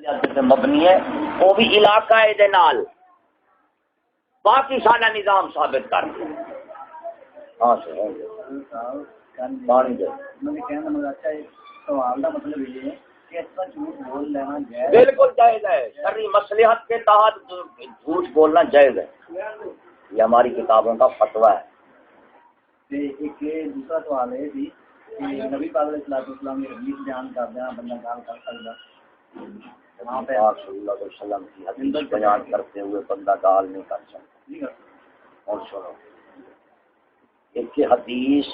مبنی ہے وہ بھی علاقہ ہے دے نال باقی سارا نظام ثابت کر دیا. ہاں پانی دے سوال کا مطلب یہ ہے کہ اس کا جھوٹ بول لینا جائز بالکل جائز ہے. شرعی مصلحت کے تحت جھوٹ بولنا جائز ہے. یہ ہماری کتابوں کا فتویٰ ہے. ایک دوسرا سوال ہے جی کہ نبی پاک علیہ السلام نے حدیث بیان کر دیا بندہ گال کر سکتا صلی اللہ علیہ وسلم کی حدیث بیان کرتے ہوئے بندہ گال نہیں کر سکتا. اور سنو ایک حدیث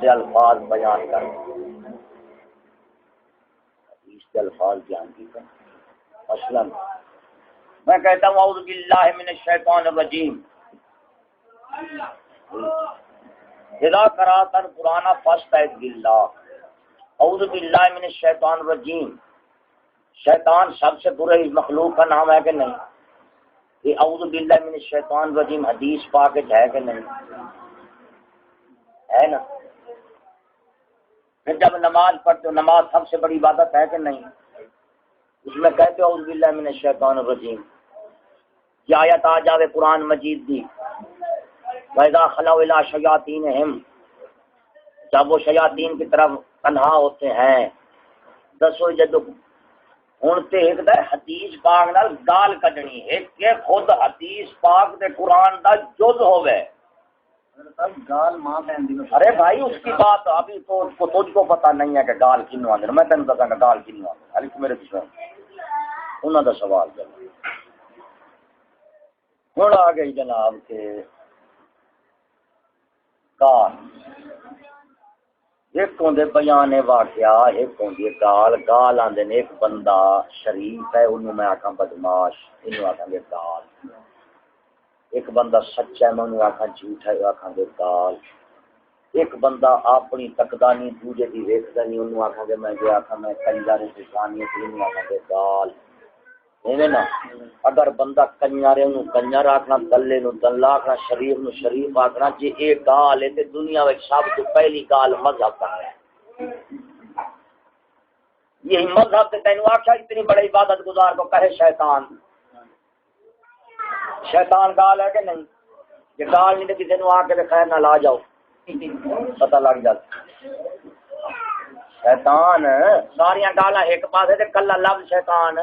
کے الفاظ بیان کر حدیث کے الفاظ بیان کی کر. مثلا میں کہتا ہوں اعوذ باللہ من الشیطان الرجیم اذا قرأت القرآن فاستعذ باللہ. اعوذ باللہ من الشیطان الرجیم. شیطان سب سے برے مخلوق کا نام ہے کہ نہیں؟ یہ اعوذ باللہ من الشیطان الرجیم حدیث پاک ہے کہ نہیں؟ ہے نا. پھر جب نماز پڑھتے ہو نماز سب سے بڑی عبادت ہے کہ نہیں؟ اس میں کہتے ہو اعوذ باللہ من الشیطان الرجیم. یہ آیت آ جاوے قرآن مجید دی وَإِذَا خَلَوْا إِلَىٰ شَيَاطِينِهِمْ جب وہ شیاطین کی طرف تنہا ہوتے ہیں دسو جدو ہوں تو ایک دا حدیث پاک نال گال کڈنی ایک کہ خود حدیث پاک دے قرآن دا جز ہوئے. گال ماں بہن دی. ارے بھائی اس کی بات ابھی تو تجھ کو پتہ نہیں ہے کہ گال کنوں آندے. میں تینوں دساں گا گال کنوں آندے. علی میرے دشمن انہاں دا سوال کرو. ہن آ گئی جناب کہ گال ایک ہوندے بیان واقعہ ایک ہوندی گال. گال آندے نے ایک بندہ شریف ہے انہوں میں آکھاں بدماش انہوں آکھاں گے گال. ایک بندہ سچا ہے میں انہوں آکھاں جھوٹ ہے آکھاں گے گال. ایک بندہ اپنی تقدانی دوجے دی ویکھدا نہیں انہوں آکھاں گے میں جو آکھاں میں کنجر انسانی انہوں آکھاں گے گال. ایویں نا اگر بندہ کنجر ہے انہوں کنجر آکھنا دلے نو دلہ آکھنا شریف نو شریف آکھنا جے ایک گال ہے تے دنیا وچ سب تو پہلی گال مذہب کا ہے. یہی مذہب تے تینوں آکھیا اتنی بڑی عبادت گزار کو کہے شیطان. شیطان گال ہے کہ نہیں؟ یہ گال نہیں تو کسی نو آ کے خیر نہ لا جاؤ پتہ لگ جاتا. شیطان ساریاں گالاں ایک پاسے تے کلا لفظ شیطان.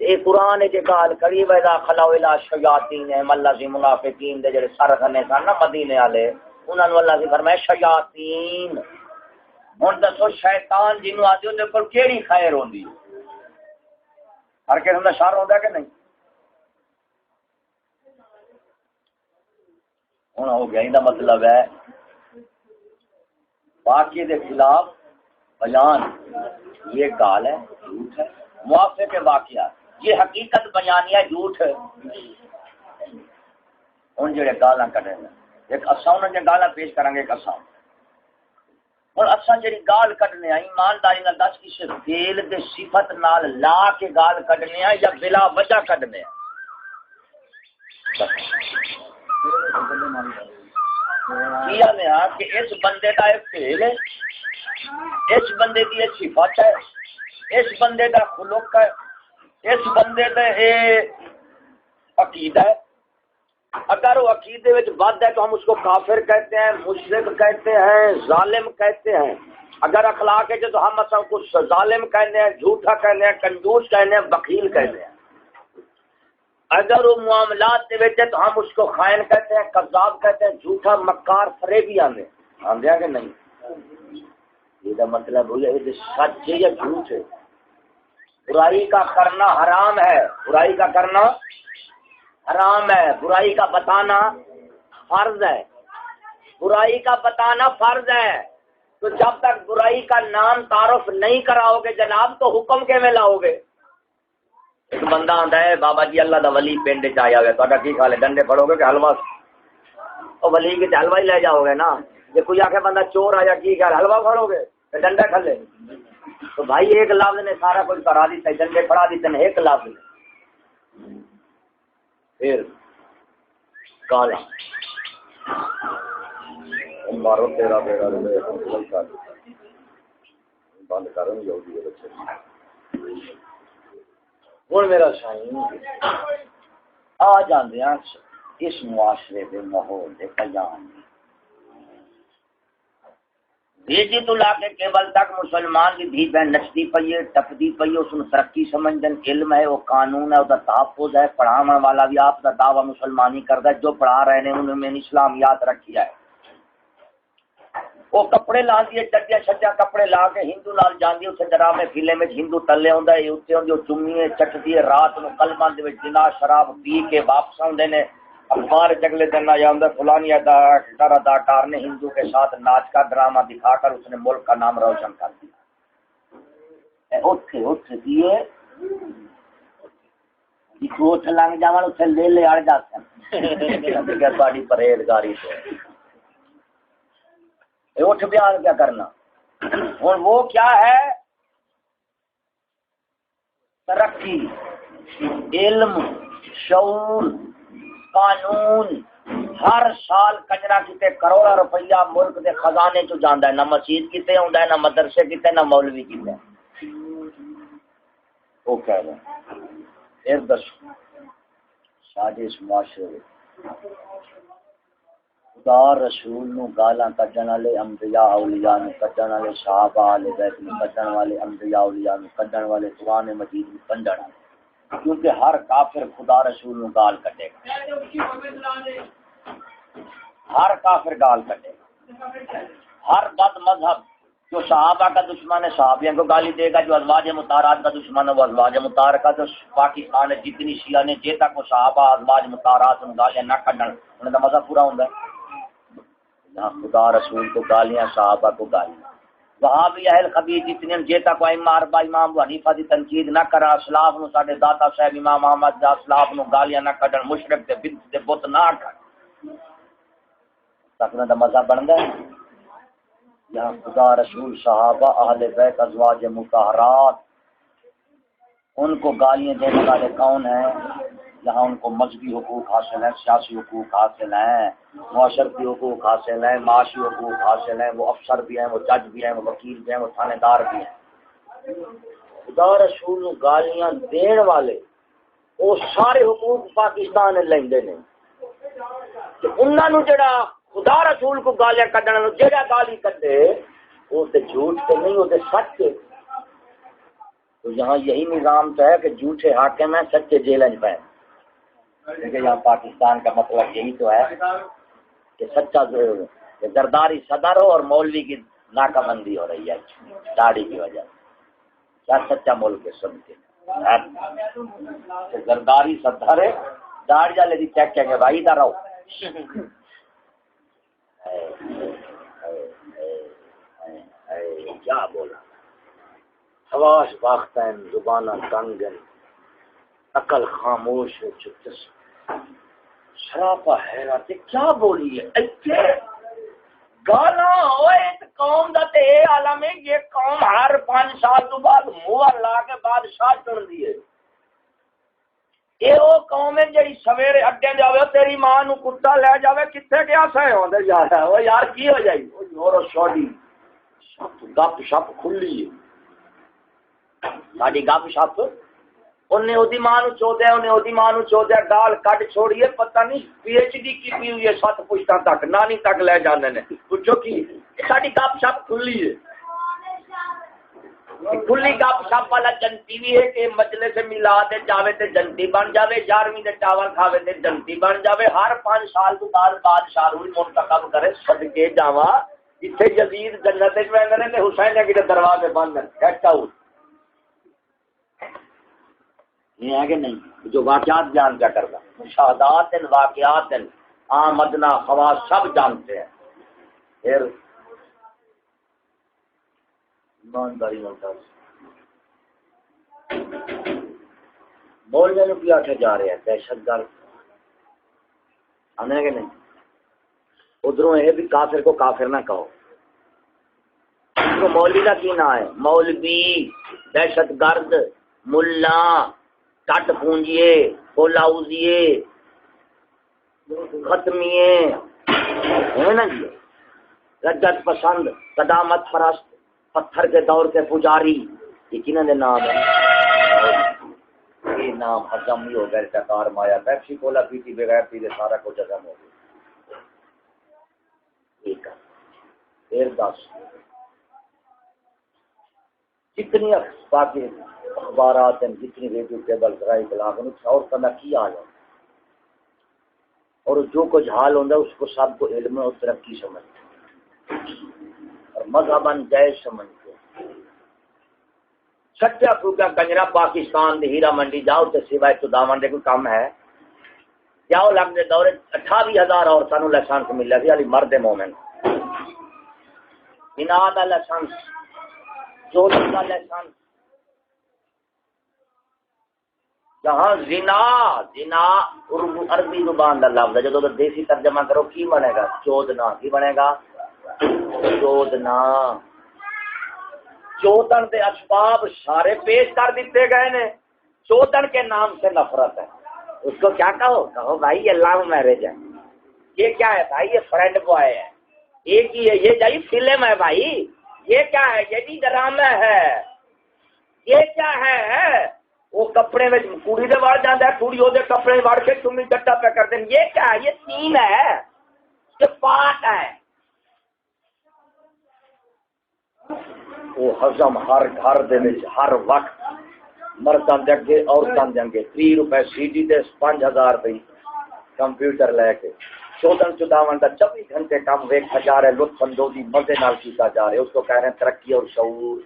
یہ قرآن ہے کہ گال کری ویدا خلاو الی شیاطین اللہ سی منافقین دے جڑے سرغنے سن نا مدینے والے انہاں نو اللہ نے فرمایا شیاطین. ہن دسو شیطان جنوں آدے اون دے کول کیڑی خیر ہوندی ہے؟ ہر کسے دا شر ہوندا کہ نہیں؟ ہن ہو گیا ایندا مطلب ہے واقعے دے خلاف بیان یہ گال ہے جھوٹ ہے. موافق واقعہ یہ حقیقت بیانیہ جھوٹ ہے. ہن جڑے گالاں کڈے ایک اساں انہاں دی گالاں پیش کریں گے ایک اساں اور اساں جڑی گال کڈنے آ ایمانداری نال دس کسے فعل دے صفت نال لا کے گال کڈنے آ یا بلا وجہ کڈنے آ. کیا میں کہ اس بندے کا ایک فعل ہے اس بندے کی ایک صفت ہے اس بندے کا خلق ہے اس بندے کا عقیدہ ہے. اگر وہ عقیدے میں بد ہے تو ہم اس کو کافر کہتے ہیں مشرک کہتے ہیں ظالم کہتے ہیں. اگر اخلاق ہے تو ہم اصل کچھ ظالم کہتے ہیں جھوٹا کہتے ہیں کنجوس کہتے ہیں بخیل کہتے ہیں. اگر وہ معاملات دے وچ تو ہم اس کو خائن کہتے ہیں کذاب کہتے ہیں جھوٹا مکار فریبی آندے ہیں کہ نہیں. یہ مطلب ہے یہ سچ ہے یا جھوٹ ہے. برائی کا کرنا حرام ہے برائی کا کرنا حرام ہے. برائی کا بتانا فرض ہے برائی کا بتانا فرض ہے. تو جب تک برائی کا نام تعارف نہیں کراؤ گے جناب تو حکم کے میں لاؤ گے. ایک بندہ آتا ہے بابا جی اللہ دا ولی پنڈ چ آیا ہوا تا کی کھا لے ڈنڈے پڑو گے کہ حلوا وہ ولی کے حلوا ہی لے جاؤ گے نا. جی کوئی آخر بندہ چور آیا کی کیا حلوا پڑو گے کہ ڈنڈا کھلے. تو بھائی ایک لفظ نے سارا کچھ کرا دیتا ہے ڈنڈے پڑا دیتے ہیں ایک لفظ نے. پھر کالا مارو تیرا بیڑا بند کریں گے. ہوں میرا سائیں آ جاندے ہیں اس معاشرے دے ماحول دے قیام بیجی تو لا کے کیبل تک مسلمان کی دھی بہن نچتی پئی ہے ٹپدی پئی ہے اس نے ترقی سمجھدن علم ہے وہ قانون ہے وہ تحفظ ہے پڑھاون والا بھی آپ کا دعویٰ مسلمانی کردا ہے جو پڑھا رہے ہیں انہوں نے اسلامیات رکھی ہے وہ کپڑے لاندی ہے چٹیا چھٹیا کپڑے لا کے ہندو نال جاندی اسے ڈرامے فلم وچ ہندو تلے ہوندا ہے اوتے ہوندی چمی ہے چٹدی ہے رات نو کلماں دے وچ جنا شراب پی کے واپس آوندے نے اخبار چگلے دن آ جاتا فلانی اداکار نے ہندو کے ساتھ ناچ کا ڈرامہ دکھا کر اس نے ملک کا نام روشن کر دیا اٹھ دیے اٹھ لنگ جا اتنے لے لے اڑ جاتے تاری پرہیزگاری سے اٹھ بیان کیا کرنا اور وہ کیا ہے ترقی علم شعور قانون ہر سال کجرا کتے کروڑا روپیہ ملک دے خزانے چ جاندا ہے نہ مسجد کتے ہوندا ہے نہ مدرسے کتے نہ مولوی کتے وہ کہہ رہے پھر دسو ساڈے اس معاشرے خدا رسول نو گالاں کڈن والے انبیاء اولیاء نو کڈن والے صحابہ اہل بیت نو کڈن والے انبیاء اولیاء نو کڈن والے قرآن مجید نو کڈن والے کیونکہ ہر کافر خدا رسول نو گال کٹے گا ہر کافر گال کٹے گا ہر بد مذہب جو صحابہ کا دشمن ہے صحابیوں کو گالی دے گا جو ازواج مطہرات کا دشمن ہے وہ ازواج مطہرات کا تو پاکستان ہے جتنی شیعہ نے جے تک وہ صحابہ ازواج مطہرات کو گالیاں نہ کڈن انہاں دا مذہب پورا ہوندا ہے نہ خدا رسول کو گالیاں صحابہ کو گالیاں وہاں بھی اہل خبیث جتنے جے تک ائمہ اربعہ امام ابو حنیفہ دی تنقید نہ کرا اسلاف نو ساڈے داتا صاحب امام احمد دا اسلاف نو گالیاں نہ کڈن مشرک تے بدعت تے بت نہ کڈن تک نہ دا مذہب بندا ہے یہاں خدا رسول صحابہ اہل بیت ازواج مطہرات ان کو گالیاں دینے والے کون ہیں یہاں ان کو مذہبی حقوق حاصل ہیں سیاسی حقوق حاصل ہیں معاشرتی حقوق حاصل ہیں معاشی حقوق حاصل ہیں وہ افسر بھی ہیں وہ جج بھی ہیں وہ وکیل بھی ہیں وہ تھانے دار بھی ہیں خدا رسول گالیاں دین والے وہ سارے حقوق پاکستان لیندے نے کہ انہاں نو جڑا خدا رسول کو گالیاں کڈن نو جڑا گالی کڈے وہ تے جھوٹ تے نہیں وہ تے سچ ہے تو یہاں یہی نظام تو ہے کہ جھوٹے حاکم ہیں سچے جیل میں پائے کیونکہ یہاں پاکستان کا مطلب یہی تو ہے کہ سچا کہ زرداری صدر ہو اور مولوی کی ناکہ بندی ہو رہی ہے داڑھی کی وجہ سے کیا سچا ملک ہے سب کے زرداری صدر ہے داڑھی والے دی چیک کہ بھائی ادھر رہو کیا بولا حواس باختین زبانہ تنگن عقل خاموش ہے چپس شراپا حیرت کیا بولی ہے ایتھے گانا ہوئے قوم دا تے عالم ہے یہ قوم ہر 5 سال تو بعد موہر لا کے بادشاہ چن دیے اے او قوم ہے جڑی سویرے اڈے جاوے تیری ماں نو کتا لے جاوے کتے گیا سا ہوندے جا رہا او یار کی ہو جائی او یورو سوڈی گپ شپ کھلی ہے ساڈی گپ شپ انہیں اودی ماں نو چودیا انہیں اودی ماں نو چودیا گال کڈ چھوڑیے پتہ نہیں پی ایچ ڈی کی پی ہوئی ہے 7 پشتاں تک نانی تک لے جانے نے پوچھو کی ساڈی گپ شپ کھلی ہے کھلی گپ شپ والا جنتی بھی ہے کہ مجلس میلاد جاوے تے جنتی بن جاوے 11ویں دے چاول کھاوے تے جنتی بن جاوے ہر 5 سال تو بعد بادشاہ روی منتخب کرے صدقے جاواں جتھے یزید جنت وچ ویندے نے تے حسین دے دروازے بند ہیں گیٹ آؤٹ یہ ہے کہ نہیں جو واقعات بیان کیا کرتا مشاہدات واقعات آمدنا خواص سب جانتے ہیں پھر ایمانداری بولنے کو کیا آخیا جا رہے ہیں دہشت گرد آنے کہ نہیں ادھروں یہ بھی کافر کو کافر نہ کہو اس کو مولوی کا کی نام ہے مولوی دہشت گرد ملا کٹ پونجیے پولاؤزیے ختمیے ہے نا جی رجت پسند قدامت پرست پتھر کے دور کے پجاری یہ کنہاں دے نام ہے نام ہضم ہی ہو گیا کار مایا پیپسی کولا پیتی بغیر پیتے سارا کچھ ہضم ہو گیا ٹھیک ہے پھر 10 جتنی باقی اخبارات ہیں جتنی ریڈیو کیبل ذرائع ابلاغ ہیں اور کرنا کی حال ہے اور جو کچھ حال ہوتا ہے اس کو سب کو علم اور ترقی سمجھتے اور مذہباً جائز سمجھتے سچا پھوکا کنجرا پاکستان دی ہیرا منڈی جاؤ تو سوائے تو دامن دے کوئی کام ہے جاؤ لگنے دورے 28,000 عورتوں کو لائسنس ملا سی علی مرد مومن بنا دا لائسنس چوری کا لائسنس جہاں زنا عربی زبان کا لفظ ہے جب تو دیسی ترجمہ کرو کی بنے گا چودنا کی بنے گا چودنا چودن کے اسباب سارے پیش کر دیتے گئے نے چودن کے نام سے نفرت ہے اس کو کیا کہو بھائی یہ لو میرج ہے یہ کیا ہے بھائی یہ فرینڈ بوائے ہے ایک ہی ہے یہ جائی فلم ہے بھائی یہ کیا ہے یہ بھی ڈرامہ ہے یہ کیا ہے وہ کپڑے میں کڑی دے وڑ جاتا ہے کڑی وہ کپڑے وڑ کے تم اکٹھا پہ کر دیں یہ کیا ہے یہ سین ہے یہ پارٹ ہے وہ ہضم ہر گھر دے ہر وقت مردوں دے اگے عورتوں دے اگے 30 روپے سی ڈی تے 5,000 روپے کمپیوٹر لے کے چودن چوداون کا 24 گھنٹے کام ویکھا جا رہا ہے لطف اندوزی مزے نال کیتا جا رہا ہے اس کو کہہ رہے ہیں ترقی اور شعور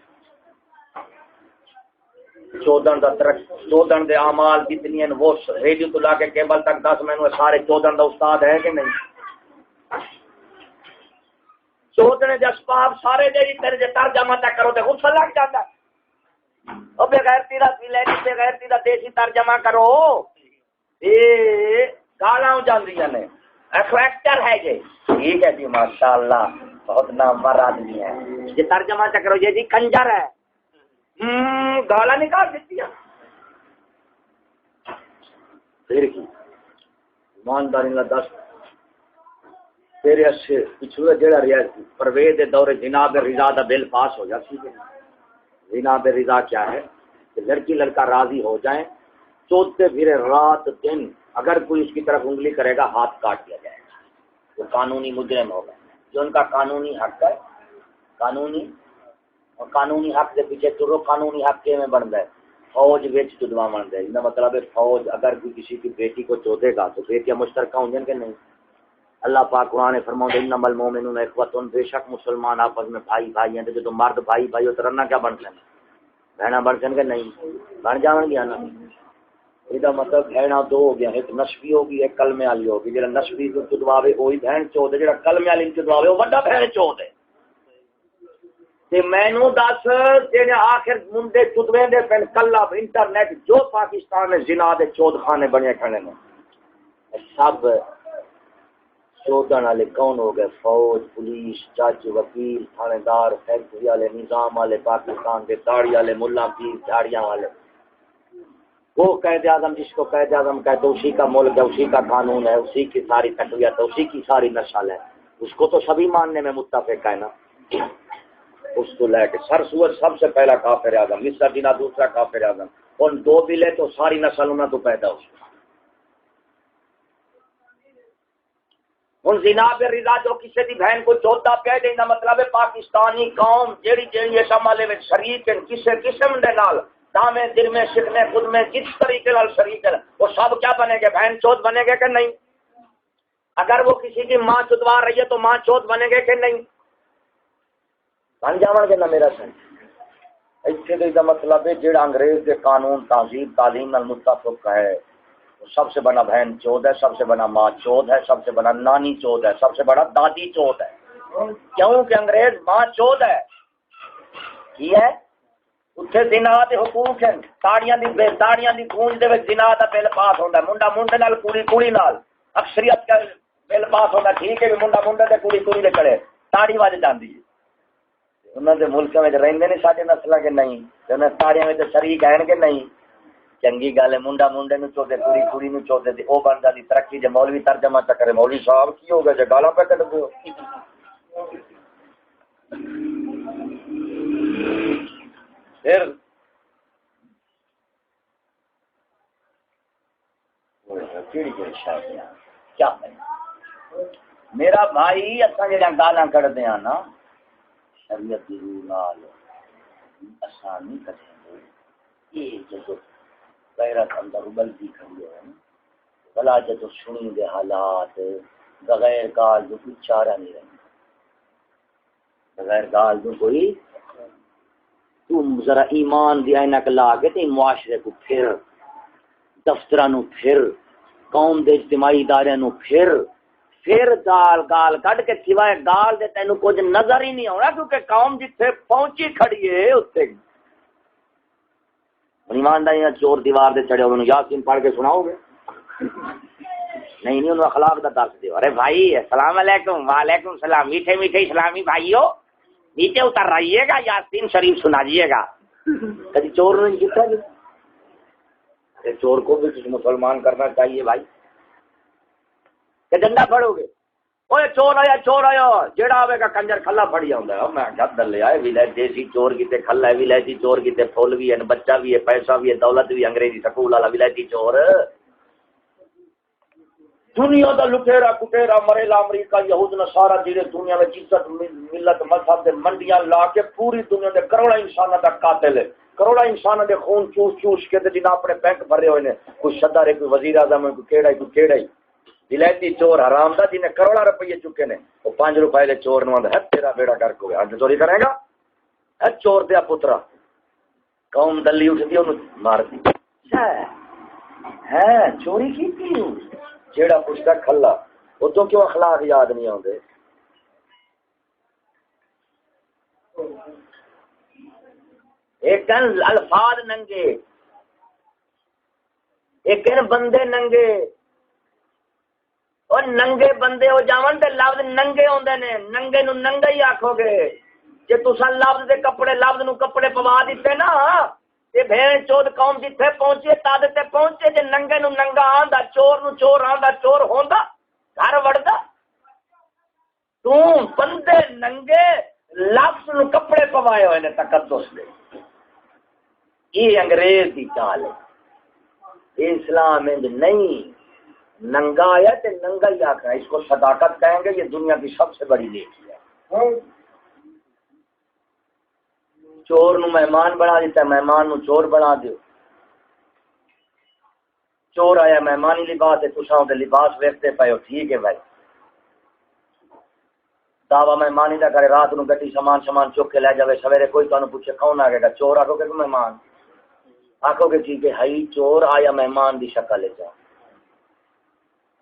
چودن دا چودن دے اعمال کتنی ہیں وہ ریڈیو تو لا کے کیبل تک 10 مہینے سارے چودن دا استاد ہے کہ نہیں چودنے دے اسباب سارے دے تیرے ترجمہ تک کرو تے غصہ لگ جاتا او بغیرتی دا فلانی بغیرتی دا دیسی ترجمہ کرو اے گالاں ہو جاندیاں نے ایکٹر ہے جی ٹھیک ہے جی ماشاءاللہ بہت نامور آدمی ہے یہ ترجمہ تک کرو یہ جی کنجر ہے گالا نکال دیتی ہے پھر کی ایمانداری نال دس تیرے اچھے پچھلے جڑا رہا پرویز دے دورے جناب رضا دا بل پاس ہو جاتی ہے جناب رضا کیا ہے کہ لڑکی لڑکا راضی ہو جائیں چوتھے پھرے رات دن اگر کوئی اس کی طرف انگلی کرے گا ہاتھ کاٹ دیا جائے گا وہ قانونی مجرم ہوگا جو ان کا قانونی حق ہے قانونی اور قانونی حق کے پیچھے چلو قانونی حق کے میں بن ہے فوج ویچ چدوا بن ہے اس کا مطلب ہے فوج اگر کوئی کسی کی بیٹی کو چودے گا تو بیٹیاں مشترکہ ہوں گے کہ نہیں اللہ پاک قرآن فرماؤں انما المؤمنون اخوۃ بے شک مسلمان آپس میں بھائی بھائی ہیں تو مرد بھائی بھائی ہو تو رنا کیا بن سکیں بہنا بن سکیں کہ نہیں بن جان گیا نا یہ مطلب بہنا دو ہو گیا ایک نسبی ہوگی ایک کلمے والی ہوگی جہاں نسبی چدواوے وہی بہن چود ہے جہاں کلمے والی چدواوے وہ بڑا بہن چود ہے تے مینوں دس جڑے آخر منڈے چدوے دے پن کلا انٹرنیٹ جو پاکستان میں زنا دے چود خانے بنے کھڑے نے سب چودن والے کون ہو گئے فوج پولیس جج وکیل تھانے دار فیکٹری والے نظام والے پاکستان کے داڑھی والے ملا پیر داڑیاں والے وہ قائد اعظم جس کو قائد اعظم کہتے اسی کا ملک ہے اسی کا قانون ہے اسی کی ساری تقویت ہے اسی کی ساری نسل ہے اس کو تو سبھی ماننے میں متفق ہے نا اس کو لے کے سر سور سب سے پہلا کافر اعظم مصر دینا دوسرا کافر اعظم ان دو بلے تو ساری نسل انہوں تو پیدا ہو ہوں جناب رضا جو کسی دی بہن کو چوتھا پیا دینا مطلب ہے پاکستانی قوم جیڑی جیڑی اس عملے میں شریک ہے کسی قسم دے نال دامے دل میں سکھنے خود میں جس طریقے نال شریک ہے وہ سب کیا بنے گے بہن چوت بنے گے کہ نہیں اگر وہ کسی کی ماں چدوا رہی ہے تو ماں چوت بنے گے کہ نہیں بن جاون گے نا میرا سن ایتھے دا مطلب ہے جیڑا انگریز کے قانون تہذیب تعلیم نال متفق ہے سب سے بڑا بہن چود ہے سب سے بڑا ماں چود ہے سب سے بڑا نانی چود ہے سب سے بڑا دادی چود ہے کیوں کہ انگریز ماں چود ہے کی ہے اتنے زنا دے حقوق ہیں تاڑیاں دی گونج دے وچ زنا دا بل پاس ہوندا ہے منڈا منڈے نال کڑی کڑی نال اکثریت کا بل پاس ہوندا ٹھیک ہے منڈا منڈے تے کڑی کڑی دے کڑے تاڑی وج جاندی ہے انہاں دے ملکاں وچ رہندے نے ساڈے نسلاں کے نہیں تے انہاں تاڑیاں وچ شریک ہیں کہ نہیں چنگی گل ہے منڈا منڈے نو چودے کڑی کڑی نو چودے تے او بن جاندی ترقی جے مولوی ترجمہ تک کرے مولوی صاحب کی ہو گیا جے گالاں پہ کڈ دیو پھر کیڑی کیڑی شاید کیا کریں میرا بھائی اساں جڑا گالاں کڈدے ہاں نا شریعت دی روح نال اساں نہیں کڈے یہ جو غیرت اندر ابلتی کھڑی ہے بلا جو سنی دے حالات بغیر گال جو کوئی چارہ نہیں رہی بغیر گال جو کوئی تم ذرا ایمان دی اینک لا کے تے معاشرے کو پھر دفتراں نو پھر قوم دے اجتماعی ادارے نو پھر گال کڈ کے سوائے گال دے تینوں کچھ نظر ہی نہیں آنا کیونکہ قوم جتھے پہنچی کھڑی ہے اتنے ایمانداری چور دیوار دے چڑھے ہوئے یاسین پڑھ کے سناؤ گے نہیں انہوں اخلاق دا درس دیو ارے بھائی السلام علیکم وعلیکم السلام میٹھے میٹھے اسلامی بھائیو نیچے اتر رہیے گا یاسین شریف سنائیے گا کبھی چور نہیں کیتا جی ارے چور کو بھی کچھ مسلمان کرنا چاہیے بھائی کہ ڈنڈا پھڑو گے اوے چور آیا جیڑا آوے گا کنجر کھلا پھڑی آندا ہے میں کیا دلے آئے ولایتی چور کیتے کھلا ہے ولایتی چور کیتے پھول بھی ہے بچہ بھی ہے پیسہ بھی ہے دولت بھی انگریزی سکول والا ولایتی چور دنیا دا لٹیرا کٹیرا مریلا امریکہ یہود نصارا جڑے دنیا میں عزت ملت مذہب دے منڈیاں لا کے پوری دنیا دے کروڑا انساناں دا قاتل ہے کروڑا انساناں دے خون چوس کے تے جناب اپنے بینک بھرے ہوئے نے کوئی صدر ہے کوئی وزیر اعظم ہے کوئی کیڑا ہی ولایتی چور حرام دا جنہیں کروڑا روپیے چکے نے وہ 5 روپے دے چور نو ہے تیرا بیڑا گرک ہو گیا ہن چوری کرے گا ہے چور دیا پترا قوم دلی اٹھدی اونوں مار دی ہے چوری کیتی جیڑا پوچھتا کھلا وہ تو کیوں اخلاق یاد نہیں آتے ایک الفاظ ننگے ایک بندے ننگے اور ننگے بندے ہو جاون تے لفظ ننگے ہوندے نے ننگے نو ننگا ہی آکھو گے جے تساں لفظ دے کپڑے لفظ نو کپڑے پوا دیتے نا تے بھین چود قوم جتھے پہنچے تاد تے پہنچے جے ننگے نو ننگا آندا چور نو چور آندا چور ہوندا گھر وڑدا تو بندے ننگے لفظ نو کپڑے پوائے ہوئے نے تقدس دے یہ انگریز دی چال ہے اسلام میں نہیں ننگا آیا تے ننگا ہی آکھنا اس کو صداقت کہیں گے یہ دنیا کی سب سے بڑی نیکی ہے چور نو مہمان بنا دیتا ہے مہمان نو چور بنا دیو چور آیا مہمانی لباس ہے تساں دے لباس ویکھتے پئے ہو ٹھیک ہے بھائی دعوی مہمانی دا کرے رات نو گڈی سامان چک کے لے جاوے سویرے کوئی تانوں پوچھے کون آ گیا چور آکھو گے مہمان آکھو گے ٹھیک ہے ہائی چور آیا مہمان دی شکل ہے جا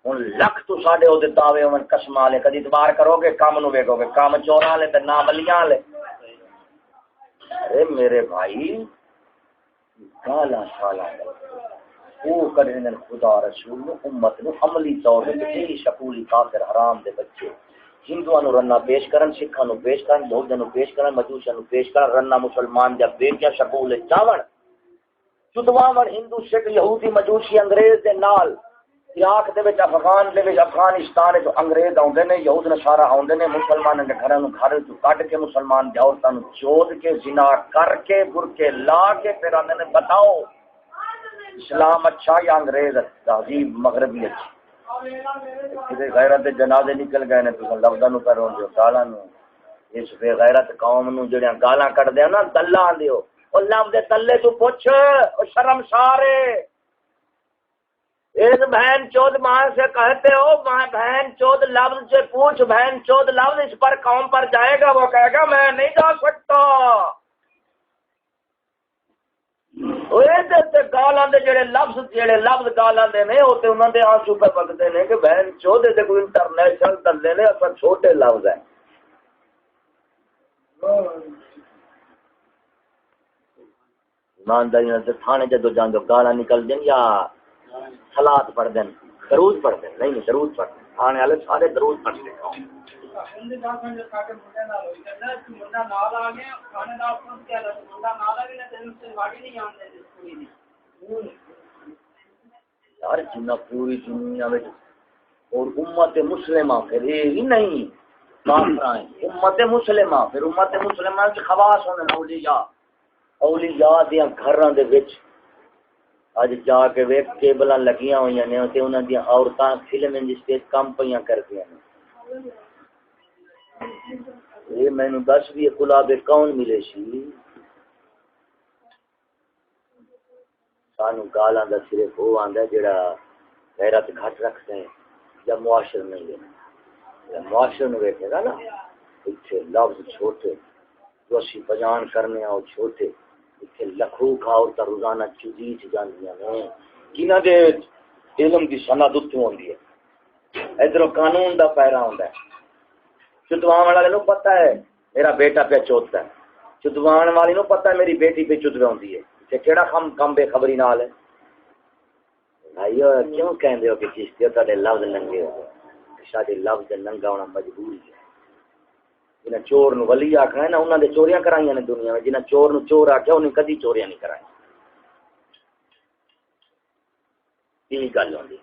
ہن لکھ تو ساڈے او دے دعوے ہون قسم والے کدی اعتبار کرو گے کام نو ویکھو گے کام چوراں والے تے نہ ولیاں والے ارے میرے بھائی گالا شالا وہ کرنے نے خدا رسول امت نو عملی طور تے شکولی کافر حرام دے بچے ہندوؤں نو رنا پیش کرن سکھاں نو پیش کرن بودھاں نو پیش کرن مجوسیاں نو پیش کرن رنا مسلمان جب بیٹیا شکول چاون چدواون ہندو سکھ یہودی مجوسی انگریز دے نال عراق دے وچ افغان دے وچ افغانستان وچ انگریز آوندے نے یہود نصارا آوندے نے مسلماناں دے گھراں نو گھر تو کڈ کے مسلمان دے عورتاں نو چود کے زنا کر کے برقے لا کے پھر آندے نے بتاؤ اسلام اچھا یا انگریز تہذیب مغربی اچھی کدے غیرت دے جنازے نکل گئے نے تساں لفظاں نو کرو جو گالاں نو اس بے غیرت قوم نو جڑیاں گالاں کڈدے ہو نا دلاں دیو او لفظ دے تلے تو پوچھ او شرمسار ہے اس بہن چود ماں سے کہتے ہو بہن چود لفظ سے پوچھ بہن چود لفظ اس پر قوم پر جائے گا وہ کہے گا میں نہیں جا سکتا گالاں دے جڑے لفظ گالاں دے نے اوتے انہاں دے آنسو پہ بگدے نے کہ بہن چود دے کوئی انٹرنیشنل دلے نے اصل چھوٹے لفظ ہیں ایمانداری نال تھانے جدو جاندو گالاں نکل دین یا صلات پڑھ دین درود پڑھ دین نہیں درود پڑھ دین آنے والے سارے درود پڑھ دین یار جنہ پوری دنیا میں اور امت مسلمہ پھر یہ نہیں کافرائیں امت مسلمہ پھر امت مسلمہ سے خواص ہونے اولیاء دیا گھراں دے وچ اج جا کے ویکھ کیبلاں لگیاں ہوئی نے تے انہاں دی عورتاں فلم انڈسٹری وچ کم پیاں کردیاں نے. یہ مینوں دس بھی گلاب کون ملے سی سانو گالاں دا صرف وہ آندا جڑا غیرت گھٹ رکھتا ہے یا معاشر نہیں لینا. معاشر نو ویکھے گا نا اتنے لفظ چھوٹے جو اسی بیان کرنے آؤ چھوٹے اتنے لکھوں کھاؤ تا روزانہ چدیچ جاندیاں نے جنہاں دے علم دی سند اتوں ہوندی ہے. ادھر قانون دا پیرا ہوندا ہے. چدوان والے نو پتہ ہے میرا بیٹا پہ چوتھا ہے. چدوان والی نو پتہ ہے میری بیٹی پہ چدوا ہوندی ہے. تے کیڑا کم بے خبری نال ہے. بھائیو کیوں کہندے ہو کہ چشتیو تہاڈے لفظ ننگے ہو ساڈے لفظ ننگا ہونا مجبوری ہے. جنہیں چور نو ولی آکھنا ہے نا انہاں دے چوریاں کرائیاں نے دنیا میں. جنہیں چور نو چور آکھیا انہیں کدی چوریاں نہیں کرائی. یہی گل ہوندی.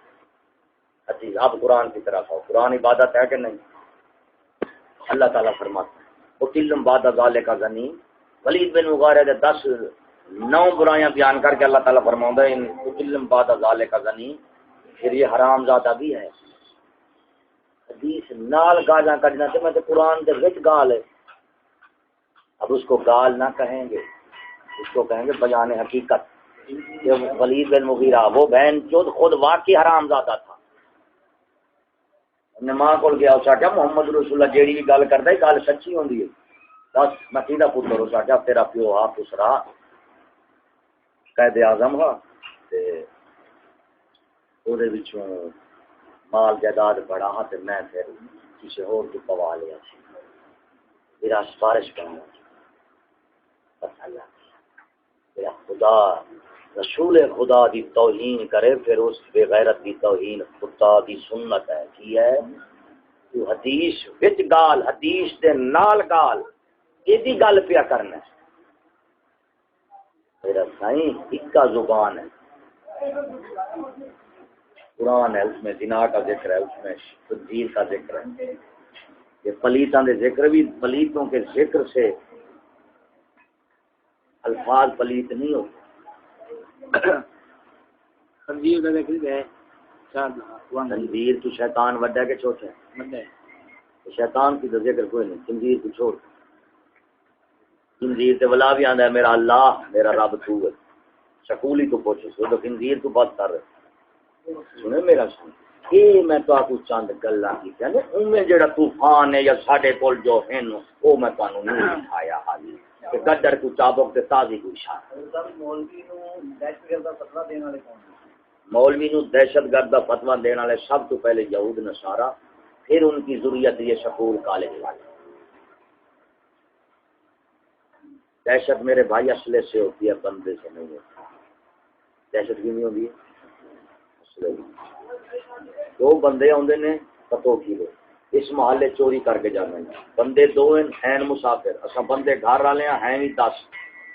حدیث آپ قرآن کی طرف آؤ. قرآن عبادت ہے کہ نہیں؟ اللہ تعالیٰ فرماتا ہے وَقِلٌّ بَعْدَ ذَلِكَ زَنِيمٌ. ولید بن مغیرہ دے 9 برائیاں بیان کر کے اللہ تعالیٰ فرماتا ہے وَقِلٌّ بَعْدَ ذَلِكَ زَنِيمٌ. پھر یہ حرام زادہ بھی ہے. حدیث نال گالاں کڈنا تے میں تے قرآن دے وچ گال ہے. اب اس کو گال نہ کہیں گے اس کو کہیں گے بیان حقیقت. یہ ولید بن مغیرہ وہ بہن چود خود واقعی حرام زادہ تھا. نے ماں کول گیا اس آخیا محمد رسول اللہ جیڑی بھی گل کردا ہے گل سچی ہوندی ہے. بس میں کیدا پتر اس آخیا تیرا پیو ہا پسرا قائد اعظم ہا تے او دے وچوں مال جائیداد بڑا ہا تے میں پھر کسی ہور کو پوا لیا سی. میرا سفارش کرنا بس اللہ میرا خدا رسول خدا دی توہین کرے پھر اس بے غیرت دی توہین خدا دی سنت ہے. کی ہے تو حدیث وچ گال حدیث دے نال گال ایدی گل پیا کرنا ہے. میرا سائیں اکا زبان ہے. قرآن ہے اس میں زنا کا ذکر ہے اس میں تنزیل کا ذکر ہے. یہ پلیتاں دے ذکر بھی پلیتوں کے ذکر سے الفاظ پلیت نہیں ہوتے. خنزیر کا ذکر ہے خنزیر تو شیطان وڈا ہے کہ چھوٹا ہے؟ شیطان کی تو ذکر کوئی نہیں. خنزیر کو چھوڑ. خنزیر تے ولا بھی آندا ہے میرا اللہ میرا رب تو ہے. شکولی تو پوچھو سو تو خنزیر تو بات کر رہے سنے میرا سن یہ میں تو آپ کو چند گلاں کی کہنے ان میں جڑا طوفان ہے یا ساڈے کول جو ہیں وہ میں تانوں نہیں دکھایا حالی کہ گدر کو چابک تے تازی کو اشارہ. مولوی نو دہشت گرد دا فتوی دینے والے سب تو پہلے یہود نصارا پھر ان کی ضروریت یہ سکول کالج والے. دہشت میرے بھائی اسلحے سے ہوتی ہے بندے سے نہیں ہوتی. دہشت کی نہیں ہوتی ہے دو بندے آتے نے پتو کی لو اس محلے چوری کر کے جانے بندے 2 ہیں مسافر اصا بندے گھر والے ہیں بھی 10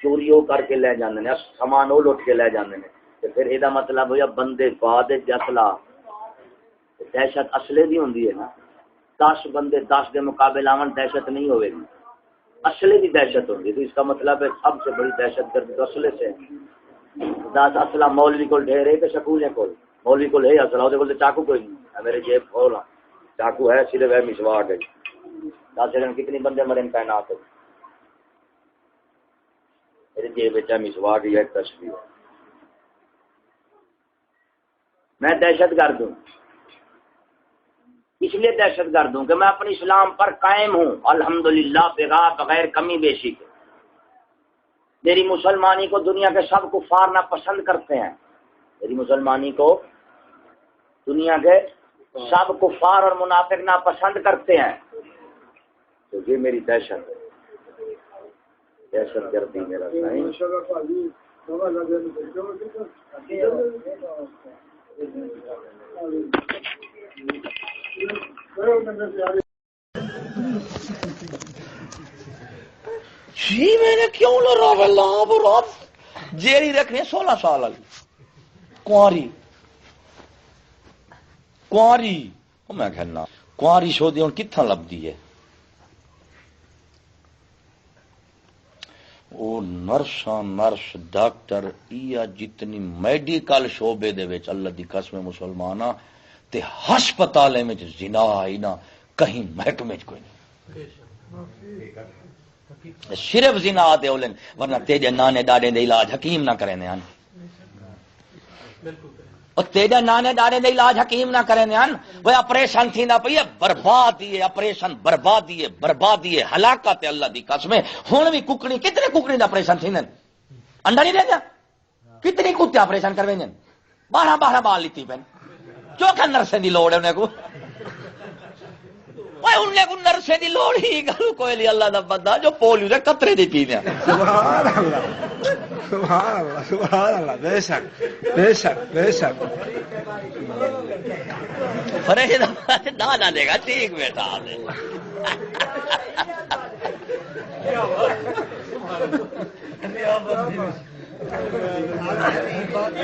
چوری وہ کر کے لے جانے نے سامان وہ لٹ کے لے جانے نے. پھر یہ مطلب ہوا بندے بعد اسلحہ دہشت اسلحے دی ہوندی ہے نا. 10 بندے 10 کے مقابلے آون دہشت نہیں ہوئے گی اسلحے کی دہشت ہوگی. تو اس کا مطلب ہے سب سے بڑی دہشت گردی تو اسلحے سے. 10 اسلحہ مولوی کو ڈھیر ہے کہ شکولے کو مولوی کو ہے اسلحہ وہ بولتے چاقو کوئی نہیں میرے جیب کھول چاقو ہے صرف ہے مسواک ہے. 10 جگہ کتنی بندے مرے کائنات میرے جیب ہے مسواک یا ایک تشبیہ. میں دہشت گرد ہوں اس لیے دہشت گرد ہوں کہ میں اپنے اسلام پر قائم ہوں الحمدللہ بغیر کمی بیشی کے. میری مسلمانی کو دنیا کے سب کفار نہ پسند کرتے ہیں. میری مسلمانی کو دنیا کے سب کفار اور منافق نہ پسند کرتے ہیں. تو یہ میری دہشت گردی میرا سائیں. جی میں نے کیوں لڑا لاب راب جیری رکھنی 16 سال والی کنواری میں کہنا کنواری شودی ہوں کتنا لبدی ہے. وہ نرساں نرس ڈاکٹر یا جتنی میڈیکل شعبے دے وچ اللہ دی قسم مسلماناں تے ہسپتالے میں زنا آئی نہ کہیں محکمے چ کوئی نہیں صرف زنا آتے اولن ورنہ تیجے نانے ڈاڈے دے علاج حکیم نہ کریں ہیں اور تیجے نانے ڈاڈے دے علاج حکیم نہ کریں ہیں وہ آپریشن تھی نہ پئی بربادی ہے آپریشن بربادی ہے بربادی ہے ہلاکت اللہ دی قسم ہن بھی ککڑی کتنے ککڑی دا آپریشن تھی انڈا نہیں دے گا کتنی کتے آپریشن کرویں 12 بال لیتی پین چوکھا نرسیں دی لوڑ ہے انہیں کو انہیں کو نرسیں دی لوڑ ہی گل کوئی لی اللہ دا بندہ جو پولیو دے قطرے دی پی دیا سبحان اللہ سبحان اللہ سبحان اللہ بے شک بے شک بے شک فرید نہ دے گا ٹھیک بیٹا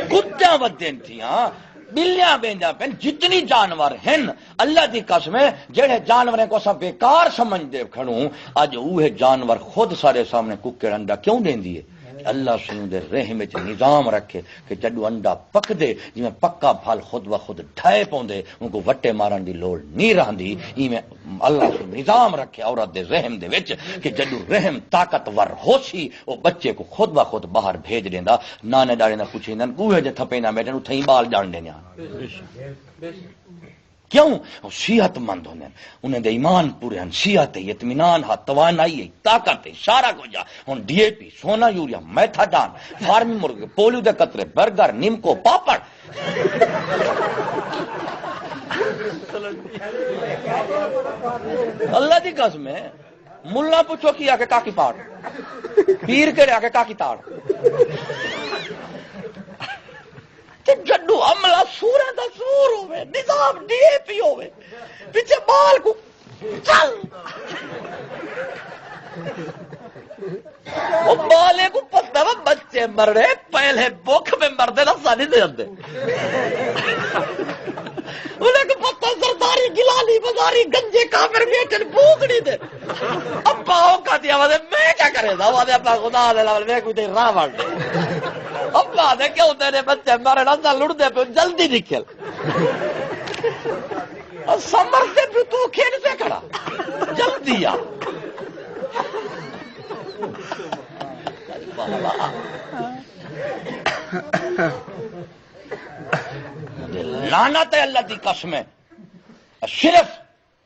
کتیاں بدین تھی ہاں بلیاں بینجا پین جتنی جانور ہیں اللہ دی قسم ہے جڑے جانوریں کو سب بیکار سمجھ دے کھڑوں اج اوہ جانور خود سارے سامنے ککڑ انڈا کیوں دین دیے اللہ سنوں دے رحم وچ نظام رکھے کہ جدو انڈا پک دے جویں پکا پھل خود بخود ڈھائے پوندے ان کو وٹے مارن دی لوڑ نہیں رہندی ایویں اللہ سن نظام رکھے عورت دے رحم دے وچ کہ جدو رحم طاقتور ہوسی او بچے کو خود بخود باہر بھیج دیندا نانے ڈاڑے نہ پوچھیندن کوہے جے تھپے نہ بیٹھن تھئی بال جان دیندے کیوں صحت مند ہونے انہیں دے ایمان پورے ہیں صحت ہے اطمینان ہے توانائی ہے طاقت ہے سارا کچھ ہن ڈی اے پی سونا یوریا میتھاڈان فارمی مرغ پولیو دے قطرے برگر نیمکو پاپڑ اللہ دی قسم ہے ملا پوچھو کی آ کے کاکی پاڑ پیر کے آ کے کاکی تاڑ جڈو عملہ سورہ دا سور ہوئے نظام ڈی اے پی ہوئے پیچھے بال کو چل وہ بالے کو پتہ وہ بچے مر رہے پہلے بوکھ میں مردے نہ سانی دے اندے انہیں کو پتہ سرداری گلالی بزاری گنجے کافر بیٹن بھوکڑی دے اب پاؤں کا دیا وہاں میں کیا کرے تھا وہاں اپنا خدا دے لال میں کوئی دے راہ بڑھ دے اب دے کیوں تیرے بچے مارے نہ لڑ دے پہ جلدی نکل اور سمر سے بھی تو کھیل سے کھڑا جلدی آ لعنت ہے اللہ دی قسم ہے صرف